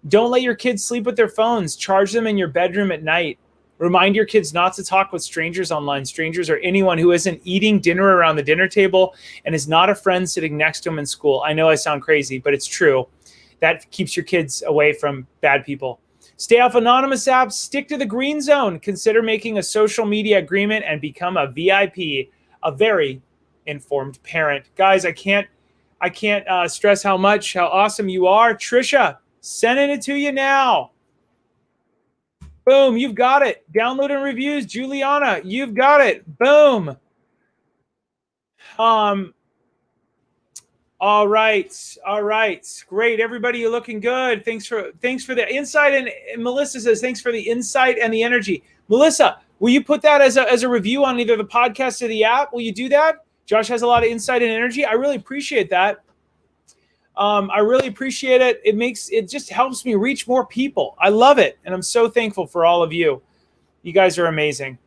Don't let your kids sleep with their phones. Charge them in your bedroom at night. Remind your kids not to talk with strangers online. Strangers are anyone who isn't eating dinner around the dinner table and is not a friend sitting next to them in school. I know I sound crazy, but it's true. That keeps your kids away from bad people. Stay off anonymous apps. Stick to the green zone. Consider making a social media agreement and become a VIP, a very informed parent. Guys, I can't stress how awesome you are. Trisha, sending it to you now. Boom, you've got it. Download and reviews. Juliana, you've got it. Boom. All right. Great. Everybody, you're looking good. Thanks for the insight. And Melissa says, thanks for the insight and the energy. Melissa, will you put that as a review on either the podcast or the app? Will you do that? Josh has a lot of insight and energy. I really appreciate that. I really appreciate it. It just helps me reach more people. I love it. And I'm so thankful for all of you. You guys are amazing.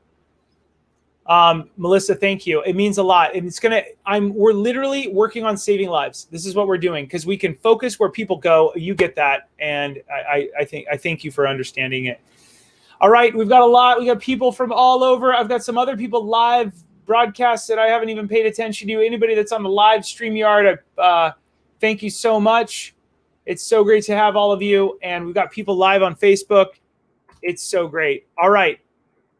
Melissa, thank you. It means a lot. And we're literally working on saving lives. This is what we're doing because we can focus where people go. You get that. And I thank you for understanding it. All right. We've got a lot. We got people from all over. I've got some other people live broadcasts that I haven't even paid attention to. Anybody that's on the live StreamYard, thank you so much. It's so great to have all of you. And we've got people live on Facebook. It's so great. All right.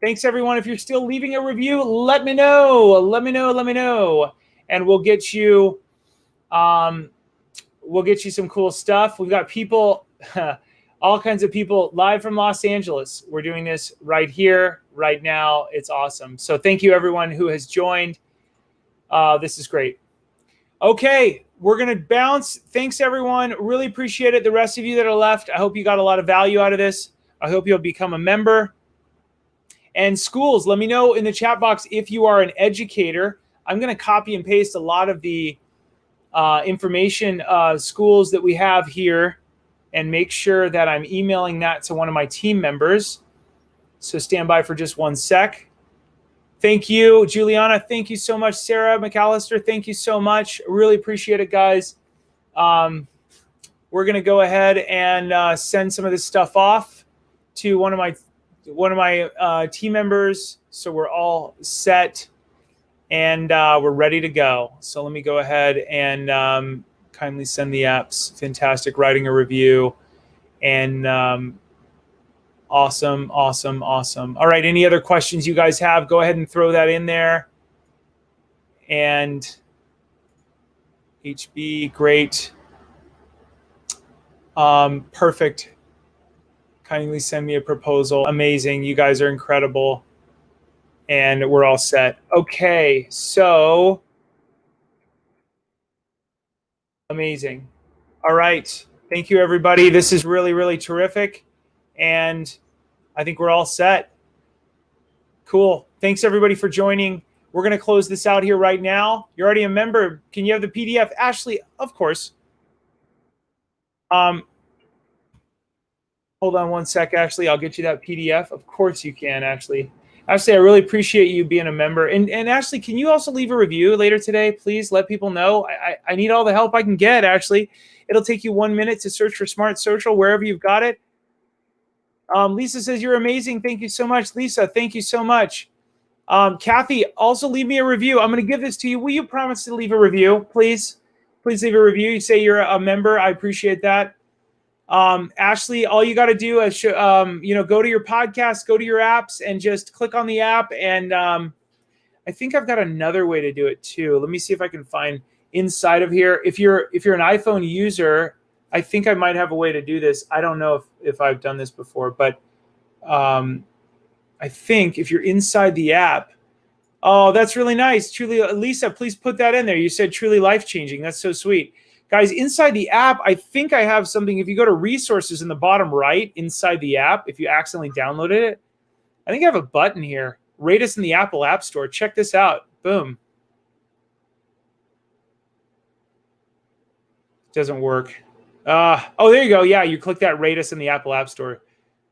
Thanks, everyone. If you're still leaving a review, let me know. And we'll get you some cool stuff. We've got people, all kinds of people live from Los Angeles. We're doing this right here, right now. It's awesome. So thank you, everyone who has joined. This is great. Okay, we're going to bounce. Thanks, everyone. Really appreciate it. The rest of you that are left, I hope you got a lot of value out of this. I hope you'll become a member. And schools, let me know in the chat box if you are an educator. I'm going to copy and paste a lot of the information schools that we have here and make sure that I'm emailing that to one of my team members. So stand by for just one sec. Thank you, Juliana. Thank you so much, Sarah McAllister. Thank you so much. Really appreciate it, guys. We're going to go ahead and send some of this stuff off to one of my team members. So we're all set and we're ready to go. So let me go ahead and kindly send the apps. Fantastic. Writing a review and awesome. All right. Any other questions you guys have? Go ahead and throw that in there. And HB, great. Perfect. Kindly send me a proposal. Amazing. You guys are incredible. And we're all set. Okay. So amazing. All right. Thank you, everybody. This is really, really terrific. And I think we're all set. Cool. Thanks, everybody, for joining. We're going to close this out here right now. You're already a member. Can you have the PDF? Ashley, of course. Hold on one sec, Ashley. I'll get you that PDF. Of course you can, Ashley. Ashley, I really appreciate you being a member. And Ashley, can you also leave a review later today? Please let people know. I need all the help I can get, Ashley. It'll take you 1 minute to search for Smart Social wherever you've got it. Lisa says, you're amazing. Thank you so much. Lisa, thank you so much. Kathy, also leave me a review. I'm going to give this to you. Will you promise to leave a review, please? Please leave a review. You say you're a member. I appreciate that. Ashley, all you got to do is, go to your podcast, go to your apps, and just click on the app. And I think I've got another way to do it too. Let me see if I can find inside of here. If you're an iPhone user, I think I might have a way to do this. I don't know if I've done this before, but I think if you're inside the app, oh, that's really nice. Truly, Lisa, please put that in there. You said truly life-changing. That's so sweet. Guys, inside the app, I think I have something. If you go to resources in the bottom right inside the app, if you accidentally downloaded it, I think I have a button here. Rate us in the Apple App Store. Check this out. Boom. Doesn't work. Oh, there you go. Yeah, you click that rate us in the Apple App Store.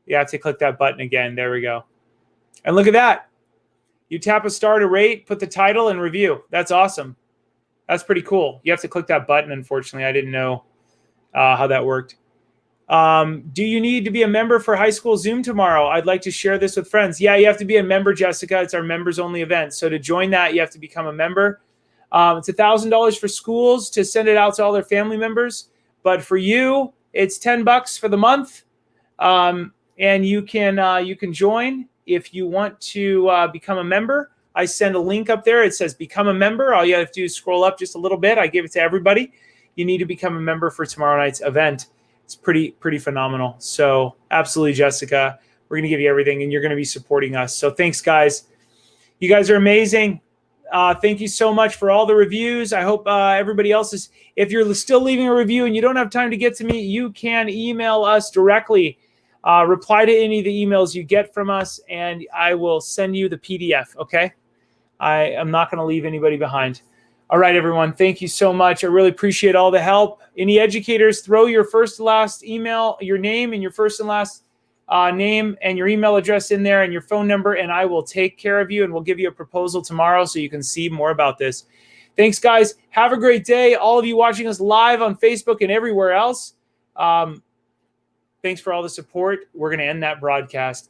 You have to click that button again. There we go. And look at that. You tap a star to rate, put the title and review. That's awesome. That's pretty cool. You have to click that button, unfortunately. I didn't know how that worked. Do you need to be a member for high school Zoom tomorrow? I'd like to share this with friends. Yeah, you have to be a member, Jessica. It's our members-only event. So to join that, you have to become a member. It's $1,000 for schools to send it out to all their family members. But for you, it's $10 for the month. And you can join if you want to become a member. I send a link up there. It says become a member. All you have to do is scroll up just a little bit. I give it to everybody. You need to become a member for tomorrow night's event. It's pretty phenomenal. So absolutely, Jessica, we're going to give you everything and you're going to be supporting us. So thanks, guys. You guys are amazing. Thank you so much for all the reviews. I hope everybody else is, if you're still leaving a review and you don't have time to get to me, you can email us directly. Reply to any of the emails you get from us and I will send you the PDF, okay? I am not going to leave anybody behind. All right, everyone. Thank you so much. I really appreciate all the help. Any educators, throw your first and last email, your name and your first and last name and your email address in there and your phone number, and I will take care of you and we'll give you a proposal tomorrow so you can see more about this. Thanks, guys. Have a great day. All of you watching us live on Facebook and everywhere else. Thanks for all the support. We're going to end that broadcast.